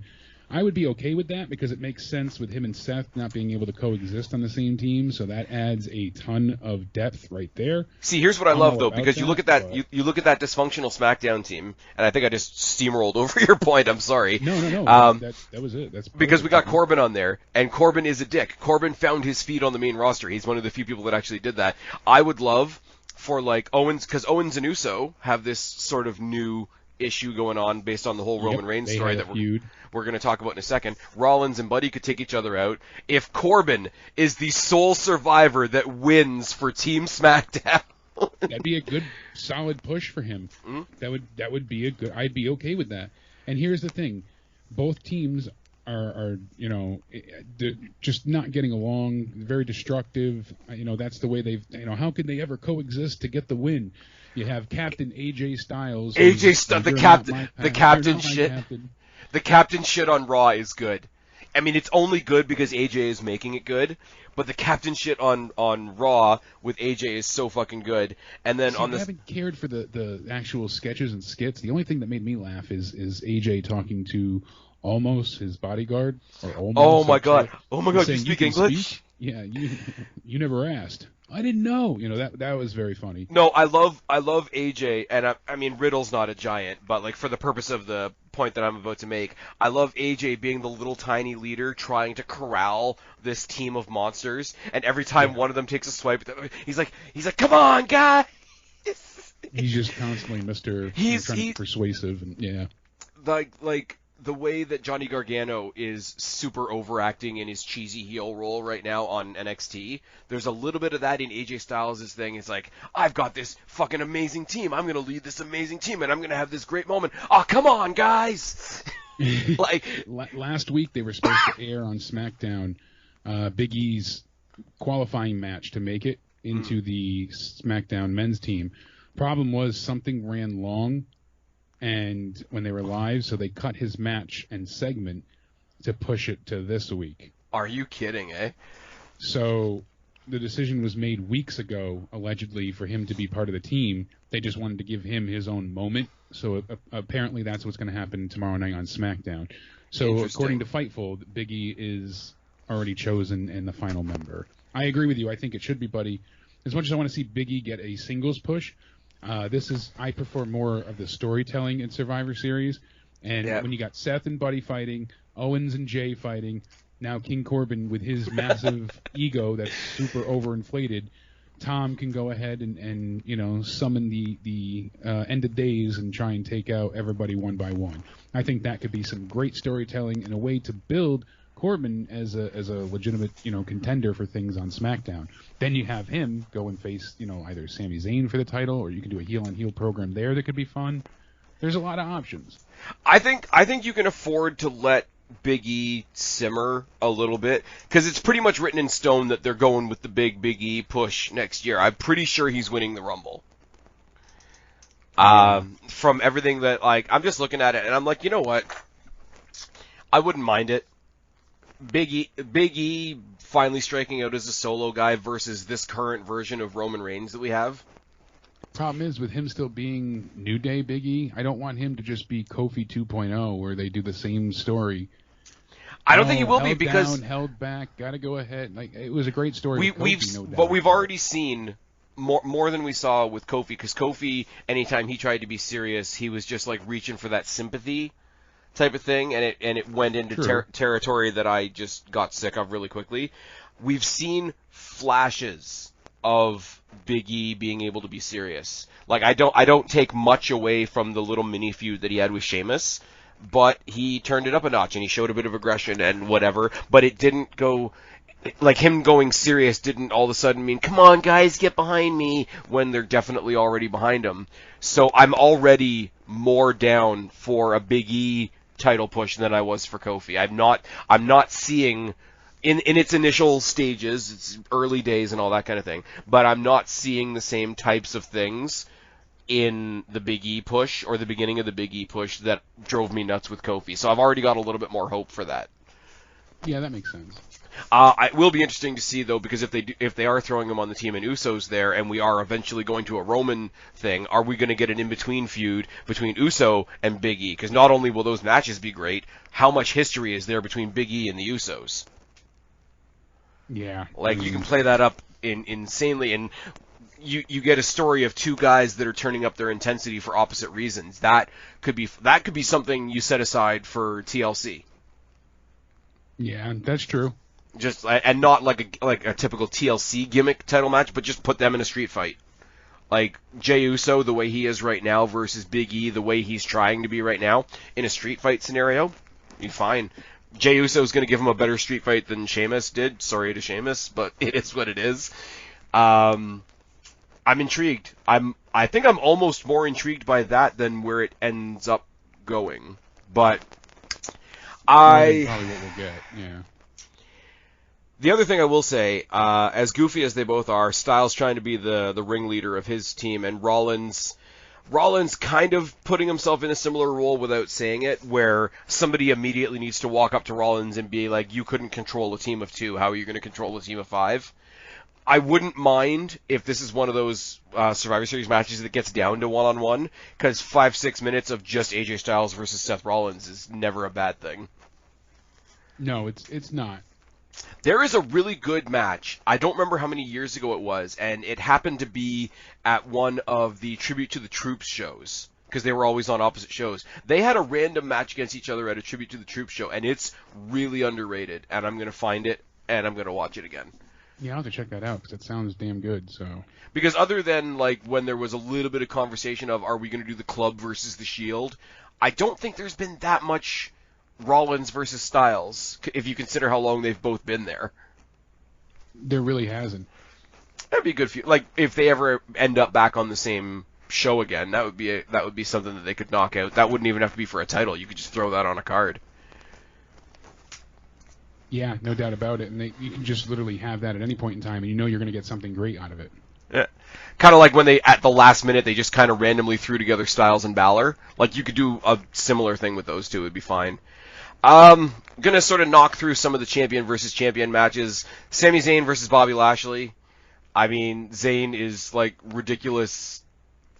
I would be okay with that because it makes sense with him and Seth not being able to coexist on the same team, so that adds a ton of depth right there. See, here's what I love though, because you look at that dysfunctional SmackDown team, and I think I just steamrolled over your point. I'm sorry. No. That was it. That's because we got Corbin on there, and Corbin is a dick. Corbin found his feet on the main roster. He's one of the few people that actually did that. I would love for Owens, because Owens and Uso have this sort of new issue going on based on the whole Roman Reigns story that we're going to talk about in a second. Rollins and Buddy could take each other out. If Corbin is the sole survivor that wins for Team SmackDown, that'd be a good, solid push for him. Mm-hmm. That would be a good. I'd be okay with that. And here's the thing: both teams are just not getting along. Very destructive. That's the way they've. How could they ever coexist to get the win? You have Captain AJ Styles. The captain shit on Raw is good. I mean, it's only good because AJ is making it good, but the captain shit on Raw with AJ is so fucking good. And then I haven't cared for the actual sketches and skits. The only thing that made me laugh is AJ talking to Almost his bodyguard. Or Almost, oh my god! You speak English? Yeah, you never asked. I didn't know. That was very funny. No, I love AJ, and I mean Riddle's not a giant, but like for the purpose of the point that I'm about to make, I love AJ being the little tiny leader trying to corral this team of monsters, and every time one of them takes a swipe, he's like, come on, guys. He's just constantly Mr. trying to be persuasive, and yeah. Like the way that Johnny Gargano is super overacting in his cheesy heel role right now on NXT, there's a little bit of that in AJ Styles' thing. It's like, I've got this fucking amazing team. I'm going to lead this amazing team, and I'm going to have this great moment. Oh, come on, guys! Like last week they were supposed to air on SmackDown Big E's qualifying match to make it into the SmackDown men's team. Problem was something ran long, and when they were live, so they cut his match and segment to push it to this week. Are you kidding, eh? So the decision was made weeks ago, allegedly, for him to be part of the team. They just wanted to give him his own moment. So apparently that's what's going to happen tomorrow night on SmackDown. So according to Fightful, Big E is already chosen and the final member. I agree with you. I think it should be Buddy. As much as I want to see Big E get a singles push, I prefer more of the storytelling in Survivor Series. And when you got Seth and Buddy fighting, Owens and Jay fighting, now King Corbin with his massive ego that's super overinflated, Tom can go ahead and summon the end of days and try and take out everybody one by one. I think that could be some great storytelling and a way to build Corbin as a legitimate contender for things on SmackDown. Then you have him go and face either Sami Zayn for the title, or you can do a heel on heel program there that could be fun. There's a lot of options. I think you can afford to let Big E simmer a little bit, because it's pretty much written in stone that they're going with the Big E push next year. I'm pretty sure he's winning the Rumble. From everything that I'm just looking at it and I'm like, you know what? I wouldn't mind it. Big E finally striking out as a solo guy versus this current version of Roman Reigns that we have. Problem is, with him still being New Day Big E, I don't want him to just be Kofi 2.0, where they do the same story. I don't think he will be, because held back, gotta go ahead. It was a great story. We've already seen more than we saw with Kofi, because Kofi, anytime he tried to be serious, he was just reaching for that sympathy type of thing, and it went into territory that I just got sick of really quickly. We've seen flashes of Big E being able to be serious. I don't take much away from the little mini feud that he had with Sheamus, but he turned it up a notch and he showed a bit of aggression and whatever, but it didn't go him going serious didn't all of a sudden mean, come on guys, get behind me, when they're definitely already behind him. So I'm already more down for a Big E title push than I was for Kofi. I'm not seeing in its initial stages, it's early days and all that kind of thing, but I'm not seeing the same types of things in the Big E push or the beginning of the Big E push that drove me nuts with Kofi. So I've already got a little bit more hope for that. Yeah, that makes sense. It will be interesting to see, though, because if they are throwing him on the team and Usos there, and we are eventually going to a Roman thing, are we going to get an in-between feud between Uso and Big E? Because not only will those matches be great, how much history is there between Big E and the Usos? Yeah. You can play that up insanely, and you get a story of two guys that are turning up their intensity for opposite reasons. That could be something you set aside for TLC. Yeah, that's true. Just and not like a typical TLC gimmick title match, but just put them in a street fight. Jey Uso, the way he is right now, versus Big E, the way he's trying to be right now, in a street fight scenario, be fine. Jey Uso is going to give him a better street fight than Sheamus did. Sorry to Sheamus, but it is what it is. I'm intrigued. I think I'm almost more intrigued by that than where it ends up going. But probably what we'll get. Yeah. The other thing I will say, as goofy as they both are, Styles trying to be the ringleader of his team, and Rollins kind of putting himself in a similar role without saying it, where somebody immediately needs to walk up to Rollins and be like, you couldn't control a team of 2, how are you going to control a team of 5? I wouldn't mind if this is one of those Survivor Series matches that gets down to one-on-one, because 5-6 minutes of just AJ Styles versus Seth Rollins is never a bad thing. No, it's not. There is a really good match. I don't remember how many years ago it was, and it happened to be at one of the Tribute to the Troops shows, because they were always on opposite shows. They had a random match against each other at a Tribute to the Troops show, and it's really underrated, and I'm going to find it, and I'm going to watch it again. Yeah, I'll have to check that out, because it sounds damn good, so... Because other than, like, when there was a little bit of conversation of, are we going to do the Club versus the Shield, I don't think there's been that much Rollins versus Styles, if you consider how long they've both been there. There really hasn't. That'd be good. Like, if they ever end up back on the same show again, that would be something that they could knock out. That wouldn't even have to be for a title. You could just throw that on a card. Yeah, no doubt about it. And you can just literally have that at any point in time, and you know you're going to get something great out of it. Yeah. Kind of like when they, at the last minute, they just kind of randomly threw together Styles and Balor. Like, you could do a similar thing with those two. It'd be fine. Gonna sort of knock through some of the champion versus champion matches. Sami Zayn versus Bobby Lashley. I mean, Zayn is like ridiculous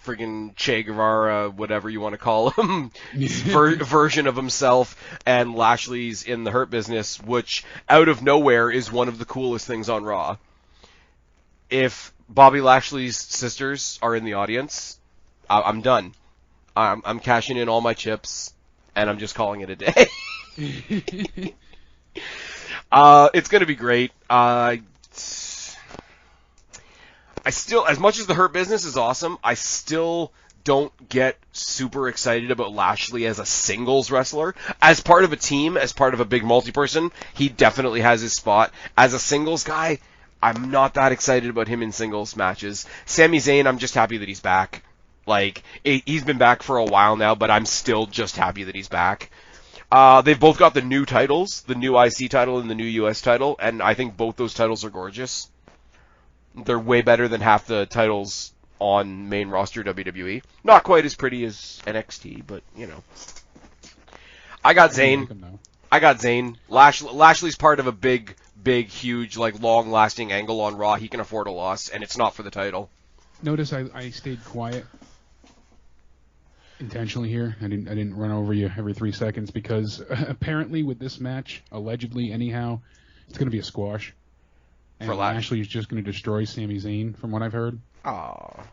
friggin' Che Guevara, whatever you want to call him, version of himself, and Lashley's in the Hurt Business, which out of nowhere is one of the coolest things on Raw. If Bobby Lashley's sisters are in the audience, I'm done. I'm cashing in all my chips, and I'm just calling it a day. It's going to be great. I still, as much as the Hurt Business is awesome, I still don't get super excited about Lashley as a singles wrestler. As part of a team, as part of a big multi-person, he definitely has his spot. As a singles guy, I'm not that excited about him in singles matches. Sami Zayn, I'm just happy that he's back. Like, he's been back for a while now, but I'm still just happy that he's back. They've both got the new titles, the new IC title and the new US title, and I think both those titles are gorgeous. They're way better than half the titles on main roster WWE. Not quite as pretty as NXT, but, you know. I got Zayn. Lashley's part of a big, huge, like, long-lasting angle on Raw. He can afford a loss, and it's not for the title. Notice I stayed quiet intentionally here. I didn't run over you every 3 seconds because apparently with this match, allegedly anyhow, it's going to be a squash. And Lashley is just going to destroy Sami Zayn, from what I've heard. Aw.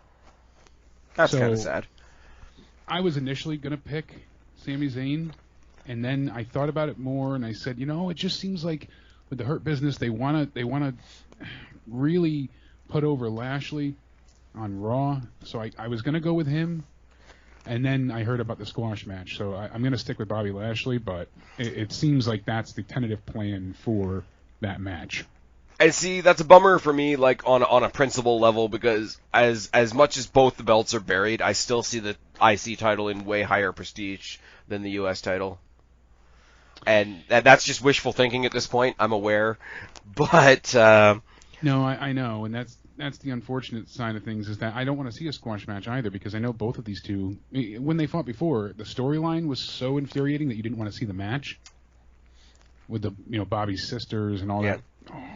That's kind of sad. I was initially going to pick Sami Zayn, and then I thought about it more, and I said, you know, it just seems like with the Hurt Business, they want to really put over Lashley on Raw. So I was going to go with him, and then I heard about the squash match. So I'm going to stick with Bobby Lashley, but it seems like that's the tentative plan for that match. And see, that's a bummer for me, like, on a principle level, because as much as both the belts are buried, I still see the IC title in way higher prestige than the US title. And that's just wishful thinking at this point, I'm aware. But, No, I know, and that's the unfortunate side of things, is that I don't want to see a squash match either, because I know both of these two, when they fought before, the storyline was so infuriating that you didn't want to see the match. With the, Bobby's sisters and all that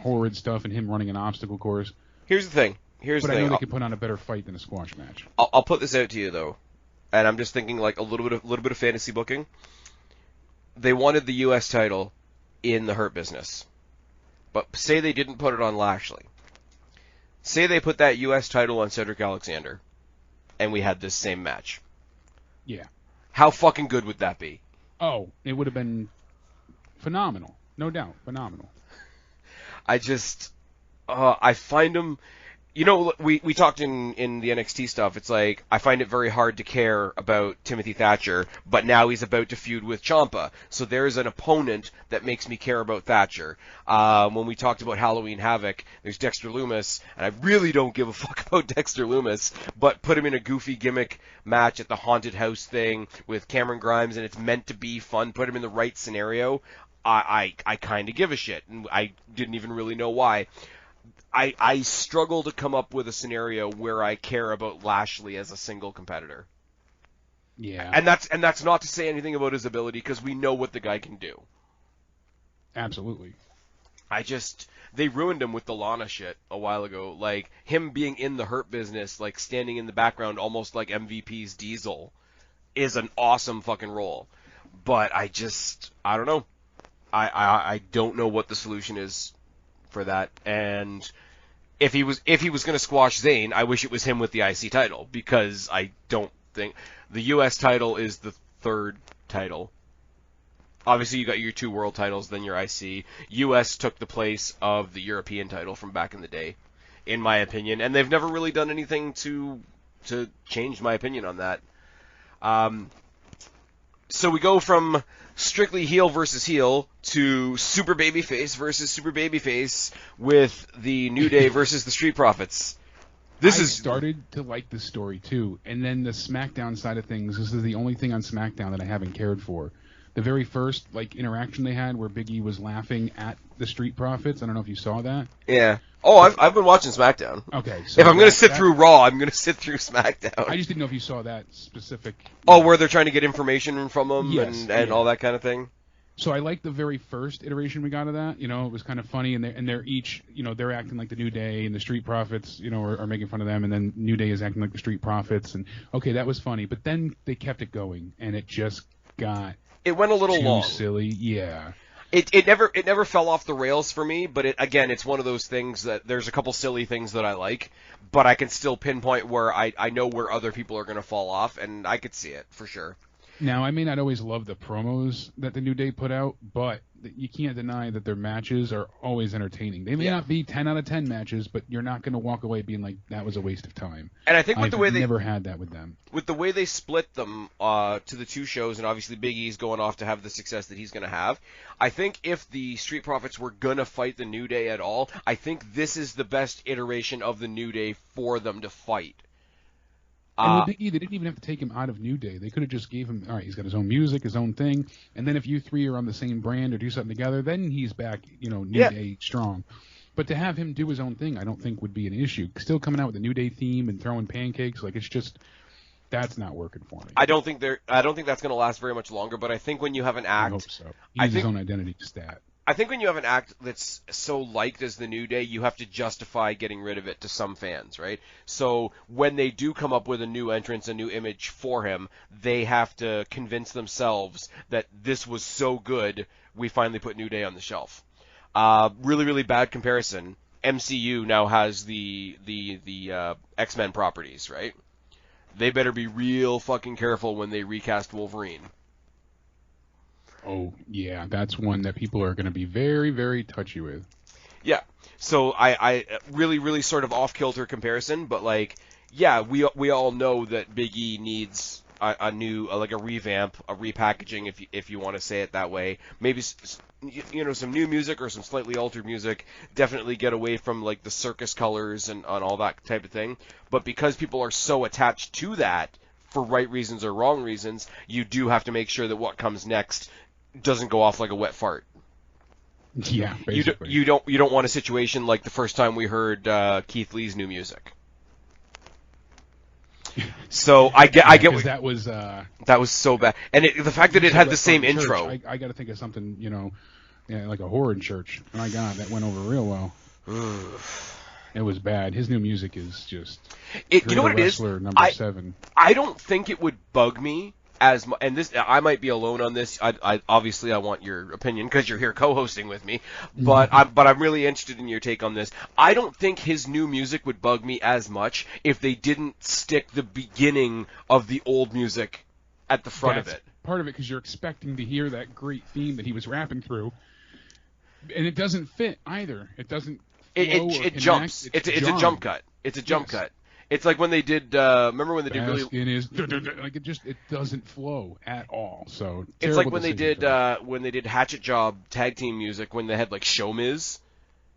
horrid stuff, and him running an obstacle course. Here's the thing. But I know they could put on a better fight than a squash match. I'll put this out to you though, and I'm just thinking like a little bit of fantasy booking. They wanted the U.S. title in the Hurt Business, but say they didn't put it on Lashley. Say they put that U.S. title on Cedric Alexander, and we had this same match. Yeah. How fucking good would that be? Oh, it would have been phenomenal. No doubt. Phenomenal. I find him, we talked in the NXT stuff, it's like, I find it very hard to care about Timothy Thatcher, but now he's about to feud with Ciampa, so there's an opponent that makes me care about Thatcher. When we talked about Halloween Havoc, there's Dexter Lumis, and I really don't give a fuck about Dexter Lumis, but put him in a goofy gimmick match at the haunted house thing with Cameron Grimes, and it's meant to be fun, put him in the right scenario, I kind of give a shit, and I didn't even really know why. I struggle to come up with a scenario where I care about Lashley as a single competitor. Yeah. And that's not to say anything about his ability, because we know what the guy can do. Absolutely. They ruined him with the Lana shit a while ago. Like, him being in the Hurt Business, like, standing in the background almost like MVP's Diesel, is an awesome fucking role. But I don't know. I don't know what the solution is for that. And if he was going to squash Zayn, I wish it was him with the IC title, because I don't think the US title is the third title. Obviously, you got your 2 world titles, then your IC. US took the place of the European title from back in the day, in my opinion, and they've never really done anything to change my opinion on that. So we go from strictly heel versus heel to super babyface versus super babyface with the New Day versus the Street Profits. I started to like this story too, and then the SmackDown side of things. This is the only thing on SmackDown that I haven't cared for. The very first interaction they had, where Big E was laughing at the Street Profits. I don't know if you saw that. Yeah. Oh, I've been watching SmackDown. Okay. So if I'm going to sit through Raw, I'm going to sit through SmackDown. I just didn't know if you saw that specific. Oh, where they're trying to get information from them and all that kind of thing. So I liked the very first iteration we got of that. It was kind of funny, and they're each, they're acting like the New Day, and the Street Profits, are making fun of them, and then New Day is acting like the Street Profits, and okay, that was funny. But then they kept it going, and it just got it went a little too long. Silly, yeah. It never fell off the rails for me, but it's one of those things that there's a couple silly things that I like, but I can still pinpoint where I know where other people are going to fall off, and I could see it for sure. Now, I may not always love the promos that the New Day put out, but you can't deny that their matches are always entertaining. They may not be 10 out of 10 matches, but you're not going to walk away being like, that was a waste of time. And I think with the way they never had that with them. With the way they split them to the 2 shows, and obviously Big E's going off to have the success that he's going to have, I think if the Street Profits were going to fight the New Day at all, I think this is the best iteration of the New Day for them to fight. And with Big E, they didn't even have to take him out of New Day. They could have just gave him, all right, he's got his own music, his own thing, and then if you 3 are on the same brand or do something together, then he's back, New Day strong. But to have him do his own thing, I don't think would be an issue. Still coming out with a New Day theme and throwing pancakes, it's just, that's not working for me. I don't think that's going to last very much longer. But I think when you have an act, I hope so. He's his own identity stat. I think when you have an act that's so liked as the New Day, you have to justify getting rid of it to some fans, right? So when they do come up with a new entrance, a new image for him, they have to convince themselves that this was so good, we finally put New Day on the shelf. Really, really bad comparison. MCU now has the X-Men properties, right? They better be real fucking careful when they recast Wolverine. Oh, yeah, that's one that people are going to be very, very touchy with. Yeah, so I really, really sort of off-kilter comparison, but we all know that Big E needs a new, a revamp, a repackaging, if you want to say it that way. Maybe some new music or some slightly altered music. Definitely get away from the circus colors and all that type of thing. But because people are so attached to that, for right reasons or wrong reasons, you do have to make sure that what comes next doesn't go off like a wet fart. Yeah, basically. You don't want a situation like the first time we heard Keith Lee's new music. So I get that was so bad, and the fact that it had the same intro. I got to think of something, like a horror in church. My God, that went over real well. It was bad. His new music is just. You know what it is? Number 7. I don't think it would bug me as much, and this I might be alone on this. I obviously I want your opinion because you're here co-hosting with me, but I'm really interested in your take on this. I don't think his new music would bug me as much if they didn't stick the beginning of the old music at the front of it. Part of it because you're expecting to hear that great theme that he was rapping through, and it doesn't fit either. It doesn't. It jumps. It's a jump cut. It's a jump cut. It's like when they did. Remember when they did really? It doesn't flow at all. So it's like when they did Hatchet Job tag team music when they had Show Miz.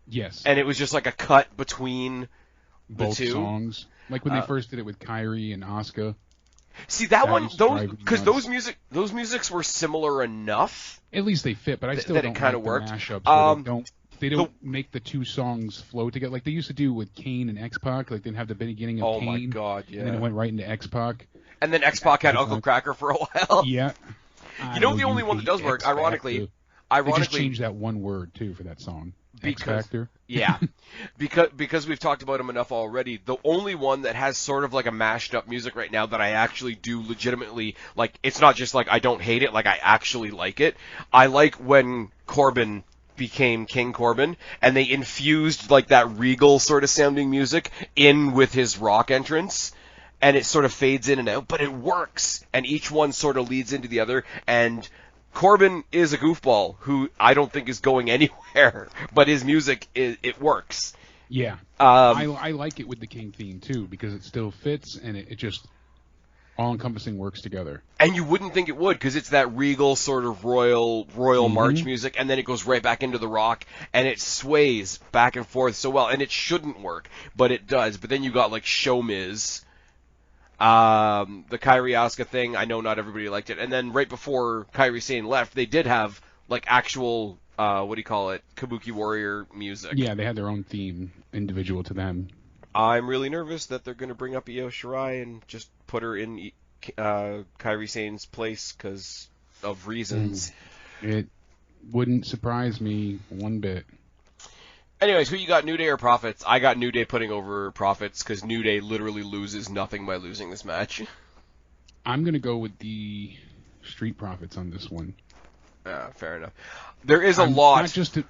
Yes. And it was just like a cut between both the two songs. Like when they first did it with Kyrie and Asuka. See that one, those musics were similar enough. At least they fit, but I still don't it kind of worked. Mashups They don't make the 2 songs flow together like they used to do with Kane and X-Pac. They'd have the beginning of Kane. Oh my God, yeah. And then it went right into X-Pac. And then X-Pac had Uncle Cracker for a while. Yeah. The only one that does work, ironically, they just changed that one word too for that song. X-Factor. Yeah. because we've talked about him enough already. The only one that has sort of like a mashed up music right now that I actually do legitimately it's not just I don't hate it, I actually like it. I like when Corbin became King Corbin, and they infused like that regal sort of sounding music in with his rock entrance, and it sort of fades in and out, but it works, and each one sort of leads into the other, and Corbin is a goofball who I don't think is going anywhere, but his music, it works. Yeah. I like it with the King theme, too, because it still fits, and it just all-encompassing works together. And you wouldn't think it would, because it's that regal sort of royal march music, and then it goes right back into the rock, and it sways back and forth so well, and it shouldn't work, but it does. But then you got, like, Show Miz, the Kairi Asuka thing. I know not everybody liked it. And then right before Kairi Sane left, they did have, like, actual, Kabuki Warrior music. Yeah, they had their own theme, individual to them. I'm really nervous that they're going to bring up Io Shirai and just put her in Kairi Sane's place because of reasons. It wouldn't surprise me one bit. Anyways, who you got, New Day or Profits? I got New Day putting over Profits because New Day literally loses nothing by losing this match. I'm going to go with the Street Profits on this one. Fair enough. There is a lot.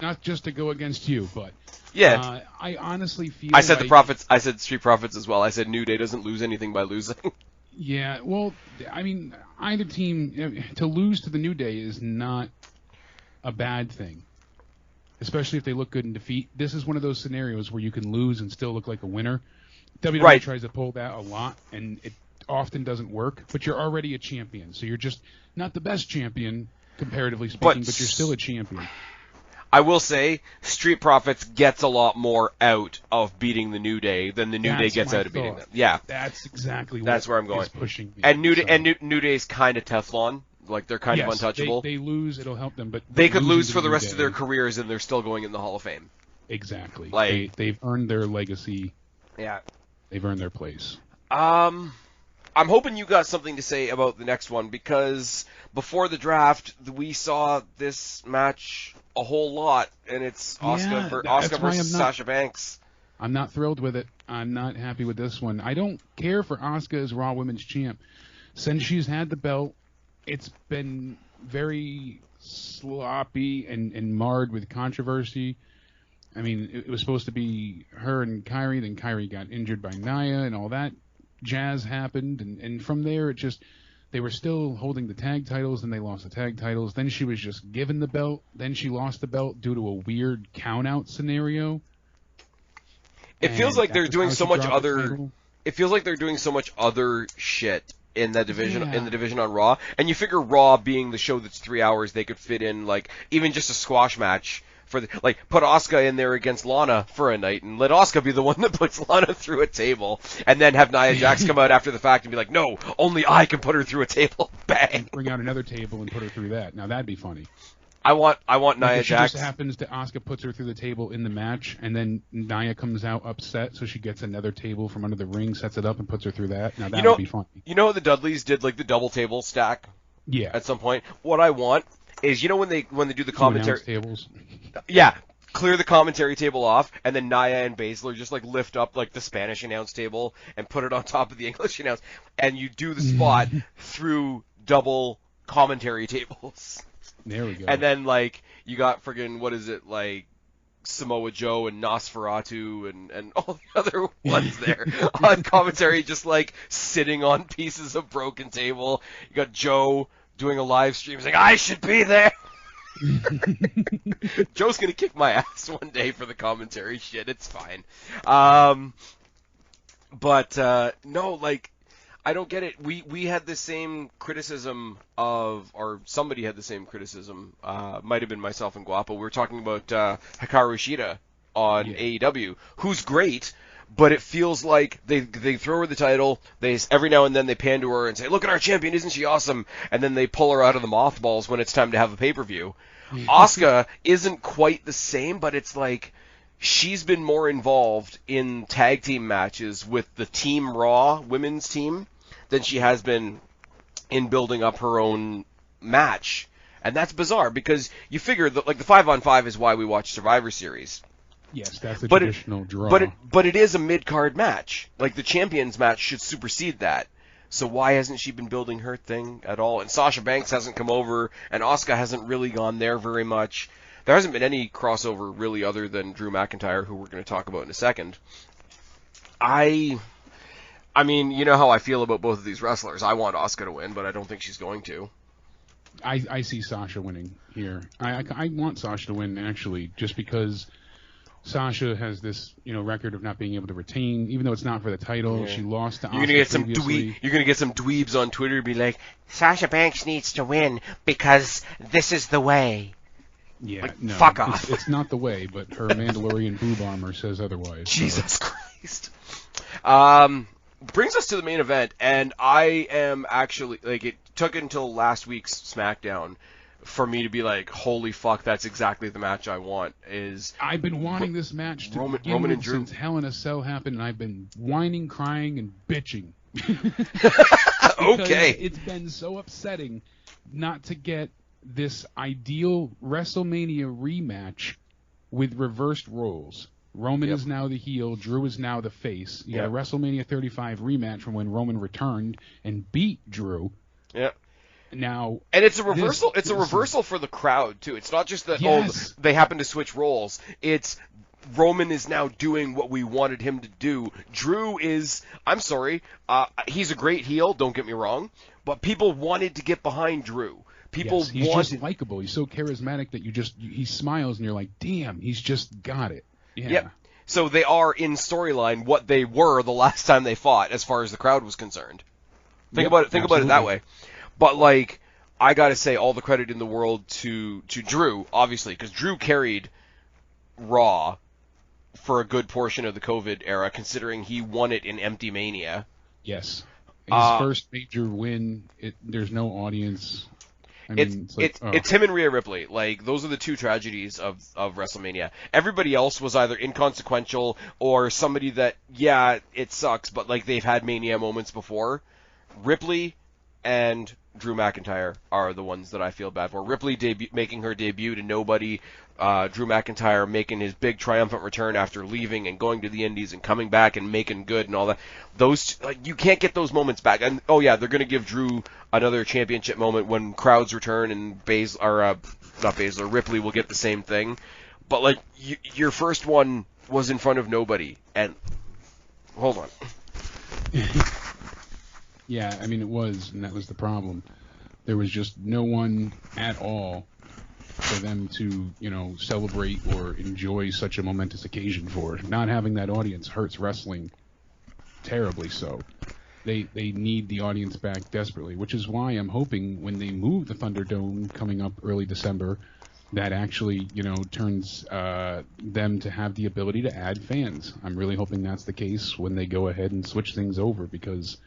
Not just to go against you, but yeah. I honestly feel. I said the Profits. I said Street Profits as well. I said New Day doesn't lose anything by losing. Yeah, well, I mean, either team to lose to the New Day is not a bad thing, especially if they look good in defeat. This is one of those scenarios where you can lose and still look like a winner. WWE tries to pull that a lot, and it often doesn't work. But you're already a champion, so you're just not the best champion. Comparatively speaking, but you're still a champion. I will say, Street Profits gets a lot more out of beating the New Day than the New Day gets out of beating them. Yeah, that's exactly where I'm going. Is pushing me. And New Day's kind of Teflon, like they're kind of untouchable. They lose, it'll help them, but they could lose for the rest of their careers, and they're still going in the Hall of Fame. Exactly. Like they've earned their legacy. Yeah, they've earned their place. I'm hoping you got something to say about the next one, because before the draft, we saw this match a whole lot, and it's Asuka versus Sasha Banks. I'm not thrilled with it. I'm not happy with this one. I don't care for Asuka as Raw Women's Champ. Since she's had the belt, it's been very sloppy and marred with controversy. I mean, it was supposed to be her and Kairi, then Kairi got injured by Nia, and all that jazz happened, and from there they were still holding the tag titles, and they lost the tag titles. Then she was just given the belt. Then she lost the belt due to a weird count-out scenario. It feels like they're doing so much other. It feels like they're doing so much other shit in the division on Raw, and you figure Raw being the show that's 3 hours, they could fit in like even just a squash match. Put Asuka in there against Lana for a night, and let Asuka be the one that puts Lana through a table, and then have Nia Jax come out after the fact and be like, no, only I can put her through a table. Bang! Bring out another table and put her through that. Now that'd be funny. I want Nia Jax. She just happens to Asuka puts her through the table in the match, and then Nia comes out upset, so she gets another table from under the ring, sets it up, and puts her through that. Now that would be funny. You know the Dudleys did like the double table stack? Yeah. At some point, what I want is when they do the commentary tables. Yeah, clear the commentary table off, and then Nia and Baszler just like lift up like the Spanish announce table and put it on top of the English announce, and you do the spot through double commentary tables. There we go. And then like you got friggin' what is it like Samoa Joe and Nosferatu and all the other ones there on commentary, just like sitting on pieces of broken table. You got Joe doing a live stream saying, I should be there. Joe's gonna kick my ass one day for the commentary shit. It's fine. But no, like I don't get it. We had the same criticism or somebody had the same criticism. Might have been myself and Guapo. We were talking about Hikaru Shida on AEW, who's great. But it feels like they throw her the title. Every now and then they pan to her and say, "Look at our champion, isn't she awesome?" And then they pull her out of the mothballs when it's time to have a pay-per-view. Asuka isn't quite the same, but it's like she's been more involved in tag team matches with the Team Raw women's team than she has been in building up her own match. And that's bizarre because you figure that like the 5-on-5 is why we watch Survivor Series. Yes, that's the traditional draw. But it is a mid-card match. Like, the Champions match should supersede that. So why hasn't she been building her thing at all? And Sasha Banks hasn't come over, and Asuka hasn't really gone there very much. there hasn't been any crossover really other than Drew McIntyre, who we're going to talk about in a second. I mean, you know how I feel about both of these wrestlers. I want Asuka to win, but I don't think she's going to. I see Sasha winning here. I want Sasha to win, actually, just because Sasha has this, record of not being able to retain, even though it's not for the title. Yeah. She lost to Asuka You're gonna get some dweebs on Twitter be like, Sasha Banks needs to win because this is the way. Yeah, like, no, fuck off. It's not the way, but her Mandalorian boob armor says otherwise. Jesus Christ. Brings us to the main event, and I am actually, it took until last week's SmackDown for me to be like, holy fuck, that's exactly the match I want. I've been wanting this match to Roman and Drew since Hell in a Cell happened, and I've been whining, crying, and bitching. Okay. It's been so upsetting not to get this ideal WrestleMania rematch with reversed roles. Roman is now the heel, Drew is now the face. You got a WrestleMania 35 rematch from when Roman returned and beat Drew. Yeah. Now, and it's a reversal. It's a reversal for the crowd too. It's not just that they happen to switch roles. It's Roman is now doing what we wanted him to do. Drew is. I'm sorry. He's a great heel. Don't get me wrong. But people wanted to get behind Drew. He's just likable. He's so charismatic that he smiles and you're like, damn, he's just got it. Yeah. Yep. So they are in storyline what they were the last time they fought, as far as the crowd was concerned. Think about it that way. But I gotta say, all the credit in the world to Drew, obviously, because Drew carried Raw for a good portion of the COVID era, considering he won it in Empty Mania. Yes. His first major win. There's no audience. It's him and Rhea Ripley. Those are the two tragedies of WrestleMania. Everybody else was either inconsequential or somebody that, it sucks, but they've had Mania moments before. Ripley and Drew McIntyre are the ones that I feel bad for. Ripley making her debut to nobody. Drew McIntyre making his big triumphant return after leaving and going to the Indies and coming back and making good and all that. Those you can't get those moments back. And they're going to give Drew another championship moment when crowds return, and Ripley will get the same thing. But your first one was in front of nobody. And hold on. Yeah, I mean, it was, and that was the problem. There was just no one at all for them to, celebrate or enjoy such a momentous occasion for. Not having that audience hurts wrestling terribly so. They need the audience back desperately, which is why I'm hoping when they move the Thunderdome coming up early December, that actually, turns them to have the ability to add fans. I'm really hoping that's the case when they go ahead and switch things over, because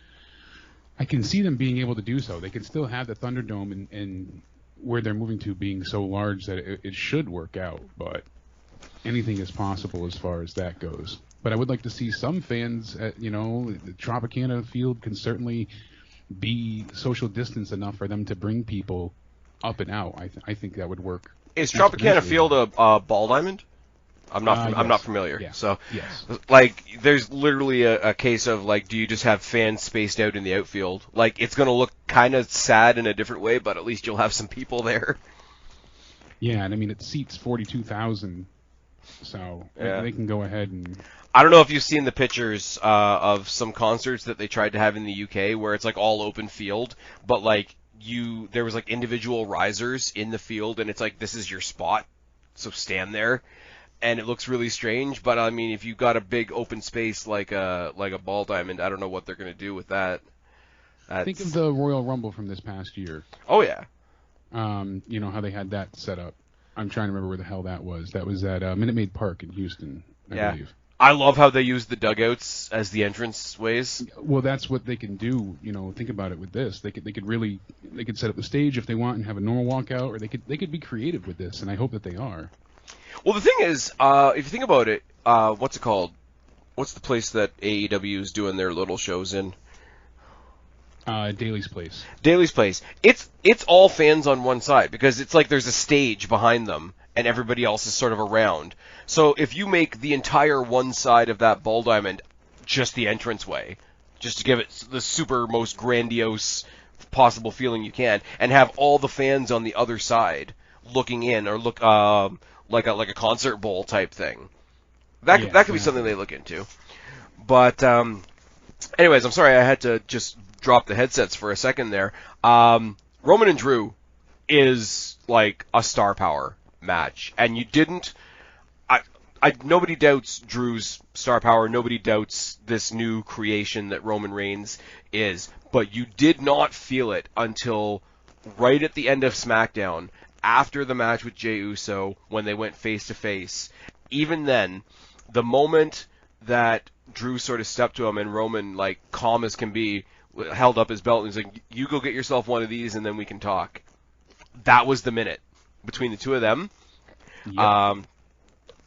I can see them being able to do so. They can still have the Thunderdome and where they're moving to being so large that it should work out, but anything is possible as far as that goes. But I would like to see some fans at, the Tropicana field can certainly be social distance enough for them to bring people up and out. I think that would work. Is Tropicana Field a ball diamond? I'm not familiar. Yeah. So, yes. There's literally a case of, do you just have fans spaced out in the outfield? It's going to look kind of sad in a different way, but at least you'll have some people there. Yeah, and I mean, it seats 42,000, so they can go ahead and... I don't know if you've seen the pictures of some concerts that they tried to have in the UK where it's, all open field, but, there was, individual risers in the field, and it's this is your spot, so stand there. And it looks really strange, but I mean, if you've got a big open space like a ball diamond, I don't know what they're going to do with that. Think of the Royal Rumble from this past year. Oh yeah. How they had that set up. I'm trying to remember where the hell that was. That was at Minute Maid Park in Houston, I believe. I love how they use the dugouts as the entrance ways. Well, that's what they can do. Think about it with this. They could set up the stage if they want and have a normal walkout, or they could be creative with this, and I hope that they are. Well, the thing is, if you think about it, what's it called? What's the place that AEW is doing their little shows in? Daly's Place. Daly's Place. It's all fans on one side, because it's there's a stage behind them, and everybody else is sort of around. So if you make the entire one side of that ball diamond just the entranceway, just to give it the super most grandiose possible feeling you can, and have all the fans on the other side, looking in, or look like a concert bowl type thing. That could be something they look into. But anyways, I'm sorry I had to just drop the headsets for a second there. Roman and Drew is like a star power match, and you didn't. Nobody doubts Drew's star power. Nobody doubts this new creation that Roman Reigns is. But you did not feel it until right at the end of SmackDown, after the match with Jey Uso, when they went face to face. Even then, the moment that Drew sort of stepped to him and Roman, like calm as can be, held up his belt and was like, "You go get yourself one of these, and then we can talk." That was the minute between the two of them. Yep.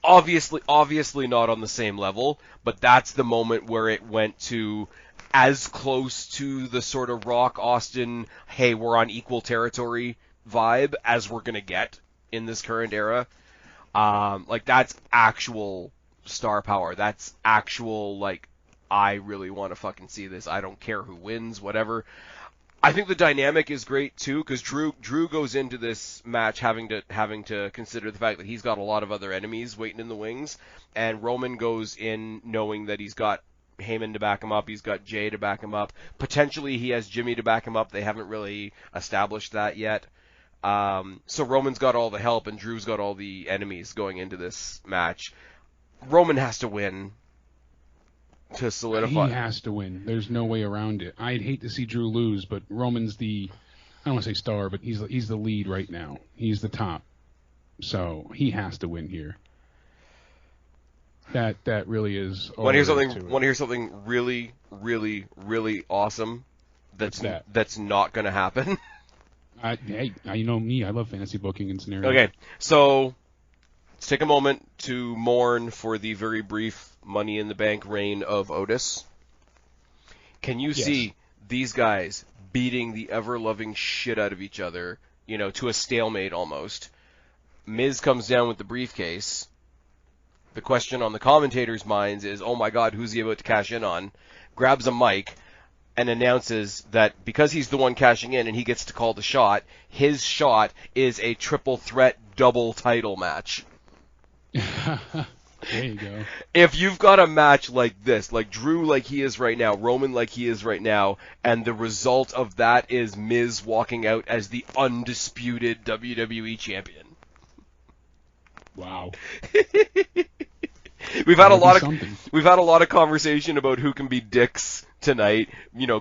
Obviously not on the same level, but that's the moment where it went to as close to the sort of Rock Austin, hey, we're on equal territory vibe as we're gonna get in this current era. Like, that's actual star power. That's actual, like, I really want to fucking see this. I don't care who wins, whatever. I think the dynamic is great too, because Drew goes into this match having to consider the fact that he's got a lot of other enemies waiting in the wings, and Roman goes in knowing that he's got Heyman to back him up, he's got Jay to back him up, potentially he has Jimmy to back him up. They haven't really established that yet. So Roman's got all the help, and Drew's got all the enemies going into this match. Roman has to win to solidify. He has to win. There's no way around it. I'd hate to see Drew lose, but Roman's I don't want to say star, but he's the lead right now. He's the top. So he has to win here. That really is. Want to hear something really, really, really awesome? That's not going to happen. Hey, you know me. I love fantasy booking and scenarios. Okay, so let's take a moment to mourn for the very brief Money in the Bank reign of Otis. Can you see these guys beating the ever-loving shit out of each other, to a stalemate almost? Miz comes down with the briefcase. The question on the commentators' minds is, oh my god, who's he about to cash in on? Grabs a mic and announces that because he's the one cashing in and he gets to call the shot, his shot is a triple threat double title match. There you go. If you've got a match like this, like Drew like he is right now, Roman like he is right now, and the result of that is Miz walking out as the undisputed WWE champion. Wow. We've had a lot of conversation about who can be dicks tonight.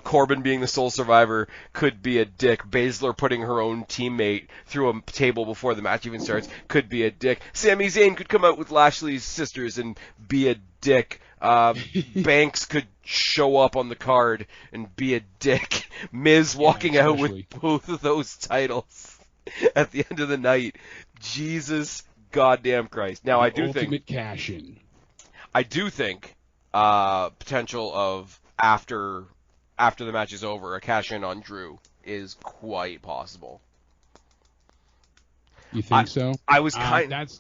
Corbin being the sole survivor could be a dick. Baszler putting her own teammate through a table before the match even starts could be a dick. Sami Zayn could come out with Lashley's sisters and be a dick. Banks could show up on the card and be a dick. Miz walking out with both of those titles at the end of the night. Jesus goddamn Christ. Now, I do think potential of after the match is over, a cash in on Drew is quite possible. You think so? I was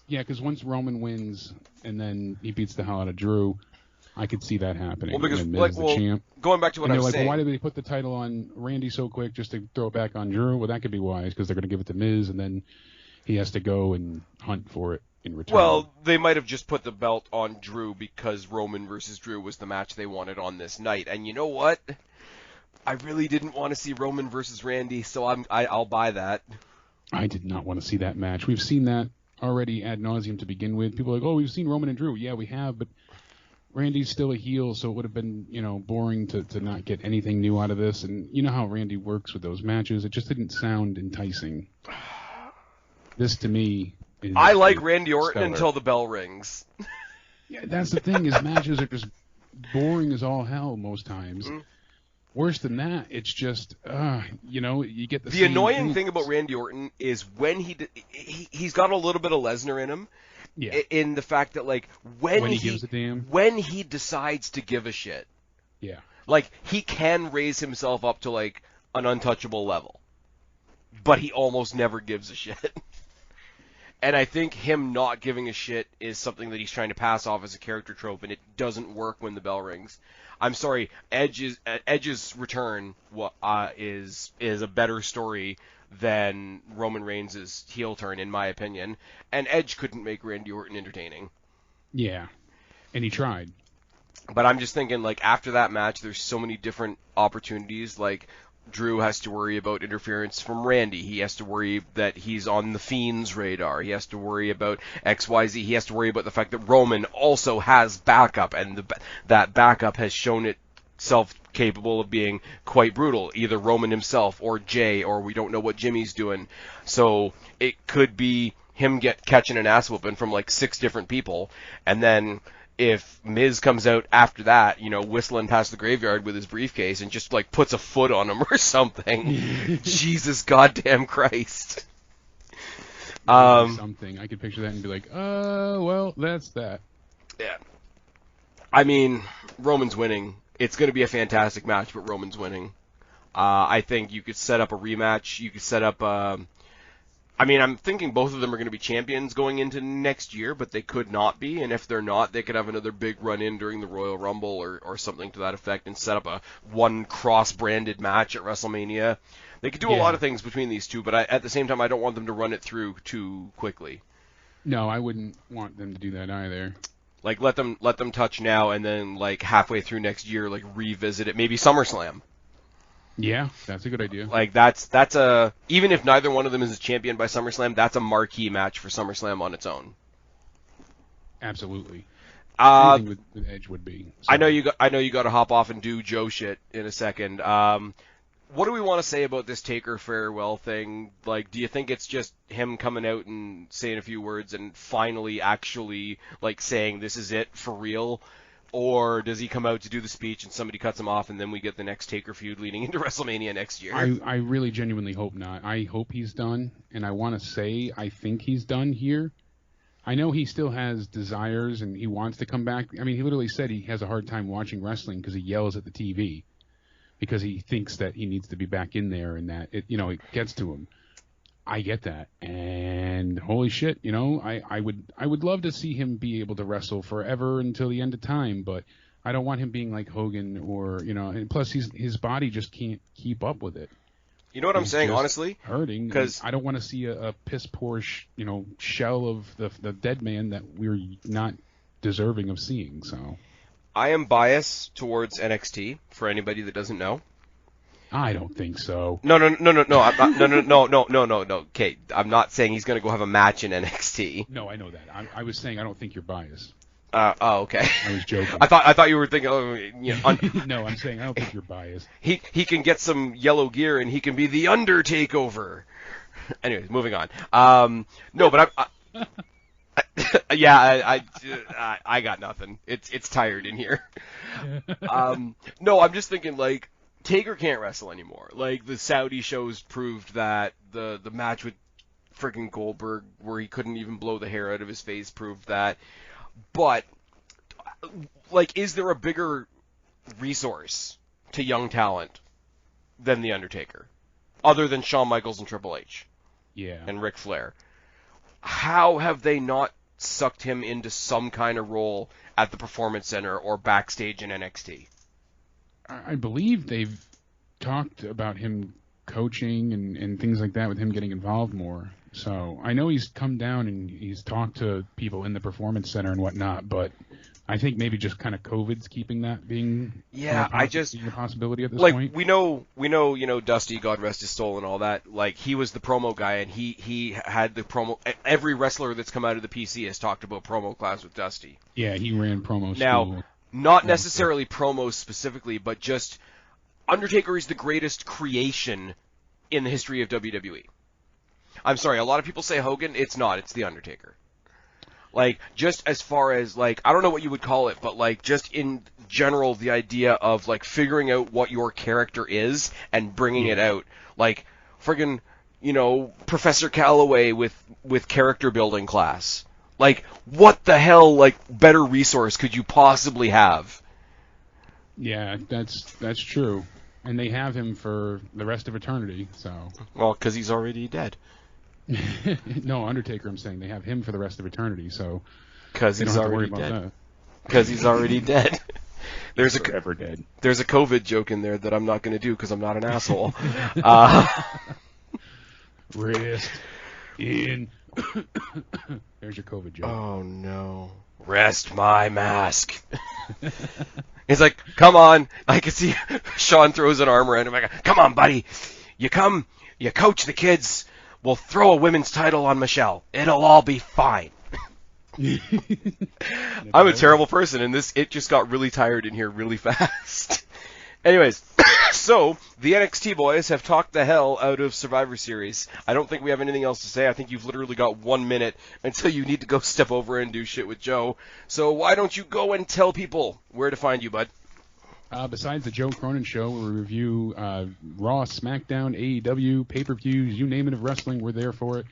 because once Roman wins and then he beats the hell out of Drew, I could see that happening. Well, because the champ. Going back to what I was saying, why did they put the title on Randy so quick just to throw it back on Drew? Well, that could be wise because they're going to give it to Miz and then he has to go and hunt for it in return. Well, they might have just put the belt on Drew because Roman versus Drew was the match they wanted on this night. And you know what? I really didn't want to see Roman versus Randy, so I'll buy that. I did not want to see that match. We've seen that already ad nauseum to begin with. People are like, oh, we've seen Roman and Drew. Yeah, we have, but Randy's still a heel, so it would have been, boring to not get anything new out of this. And you know how Randy works with those matches. It just didn't sound enticing. This, to me, is I like Randy Orton until the bell rings. Yeah, that's the thing. His matches are just boring as all hell most times. Mm-hmm. Worse than that, it's just, you get the annoying thing about Randy Orton is when he's got a little bit of Lesnar in him. Yeah. In the fact that, like, when he gives a damn. When he decides to give a shit. Yeah. Like, he can raise himself up to, like, an untouchable level. But he almost never gives a shit. And I think him not giving a shit is something that he's trying to pass off as a character trope, and it doesn't work when the bell rings. I'm sorry, Edge's return is a better story than Roman Reigns' heel turn, in my opinion. And Edge couldn't make Randy Orton entertaining. Yeah, and he tried. But I'm just thinking, like, after that match, there's so many different opportunities. Like, Drew has to worry about interference from Randy. He has to worry that he's on the Fiend's radar. He has to worry about XYZ. He has to worry about the fact that Roman also has backup, and that backup has shown itself capable of being quite brutal. Either Roman himself or Jay, or we don't know what Jimmy's doing. So it could be him catching an ass whooping from like 6 different people, and then if Miz comes out after that, whistling past the graveyard with his briefcase and just, like, puts a foot on him or something. Jesus goddamn Christ. Something. I could picture that and be like, well, that's that. Yeah. I mean, Roman's winning. It's going to be a fantastic match, but Roman's winning. I think you could set up a rematch. You could set up I'm thinking both of them are going to be champions going into next year, but they could not be, and if they're not, they could have another big run-in during the Royal Rumble or something to that effect and set up a one cross-branded match at WrestleMania. They could do a lot of things between these two, but at the same time, I don't want them to run it through too quickly. No, I wouldn't want them to do that either. Like, let them touch now, and then, like, halfway through next year, like, revisit it. Maybe SummerSlam. Yeah, that's a good idea. Like, even if neither one of them is a champion by SummerSlam, that's a marquee match for SummerSlam on its own. Absolutely. Anything with Edge would be. So. I know you got to hop off and do Joe shit in a second. What do we want to say about this Taker farewell thing? Like, do you think it's just him coming out and saying a few words and finally actually, like, saying this is it for real? Or does he come out to do the speech and somebody cuts him off and then we get the next Taker feud leading into WrestleMania next year? I really genuinely hope not. I hope he's done, and I want to say I think he's done here. I know he still has desires and he wants to come back. I mean, he literally said he has a hard time watching wrestling because he yells at the TV because he thinks that he needs to be back in there and that it gets to him. I get that, and holy shit, I would love to see him be able to wrestle forever until the end of time, but I don't want him being like Hogan or and plus his body just can't keep up with it. You know what I'm saying, honestly? Hurting, because I don't want to see a piss poor shell of the dead man that we're not deserving of seeing. So I am biased towards NXT for anybody that doesn't know. I don't think so. No. I'm not, no. Okay, I'm not saying he's going to go have a match in NXT. No, I know that. I was saying I don't think you're biased. Oh, okay. I was joking. I thought you were thinking. No, I'm saying I don't think you're biased. He can get some yellow gear and he can be the Undertakeover. Anyways, moving on. No, but I got nothing. It's tired in here. No, I'm just thinking like. Taker can't wrestle anymore. Like, the Saudi shows proved that. The match with friggin' Goldberg, where he couldn't even blow the hair out of his face, proved that. But, like, is there a bigger resource to young talent than The Undertaker? Other than Shawn Michaels and Triple H. Yeah. And Ric Flair. How have they not sucked him into some kind of role at the Performance Center or backstage in NXT? I believe they've talked about him coaching and things like that with him getting involved more. So I know he's come down and he's talked to people in the Performance Center and whatnot, but I think maybe just kind of COVID's keeping that being a possibility at this point. We know, Dusty, God rest his soul and all that. Like, he was the promo guy and he had the promo. Every wrestler that's come out of the PC has talked about promo class with Dusty. Yeah, he ran promo now, school. Not necessarily promos specifically, but just Undertaker is the greatest creation in the history of WWE. I'm sorry, a lot of people say Hogan. It's not. It's The Undertaker. Like, just as far as, like, I don't know what you would call it, but, like, just in general, the idea of, like, figuring out what your character is and bringing it out. Like, friggin', Professor Calloway with character building class. Like, what the hell, like, better resource could you possibly have? Yeah, that's true. And they have him for the rest of eternity, so... Well, because he's already dead. No, Undertaker, I'm saying. They have him for the rest of eternity, so... Because he's already dead. Because he's already dead. He's forever dead. There's a COVID joke in there that I'm not going to do because I'm not an asshole. Wrist in. There's your COVID joke. Oh, no. Rest my mask. He's like, come on. I can see Sean throws an arm around him. Like, come on, buddy. You come, you coach the kids. We'll throw a women's title on Michelle. It'll all be fine. I'm a terrible person, and it just got really tired in here really fast. Anyways, so the NXT boys have talked the hell out of Survivor Series. I don't think we have anything else to say. I think you've literally got 1 minute until you need to go step over and do shit with Joe. So why don't you go and tell people where to find you, bud? Besides the Joe Cronin Show, where we review Raw, SmackDown, AEW, pay-per-views, you name it of wrestling, we're there for it.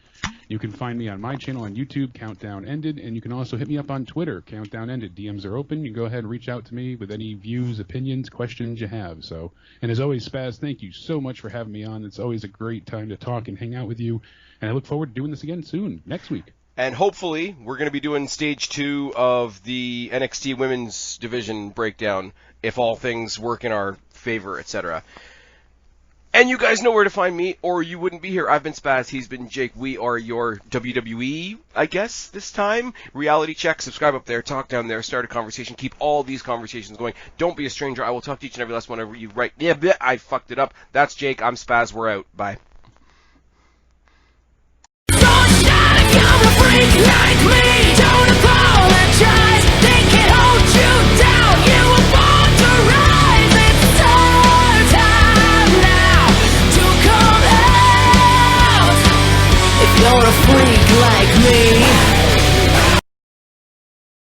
You can find me on my channel on YouTube, Countdown Ended, and you can also hit me up on Twitter, Countdown Ended. DMs are open. You can go ahead and reach out to me with any views, opinions, questions you have. So, and as always, Spaz, thank you so much for having me on. It's always a great time to talk and hang out with you, and I look forward to doing this again soon, next week. And hopefully, we're going to be doing stage 2 of the NXT Women's Division breakdown, if all things work in our favor, etc. And you guys know where to find me, or you wouldn't be here. I've been Spaz, he's been Jake. We are your WWE, I guess, this time. Reality check, subscribe up there, talk down there, start a conversation, keep all these conversations going. Don't be a stranger. I will talk to each and every last one of you right. Yeah, I fucked it up. That's Jake. I'm Spaz. We're out. Bye.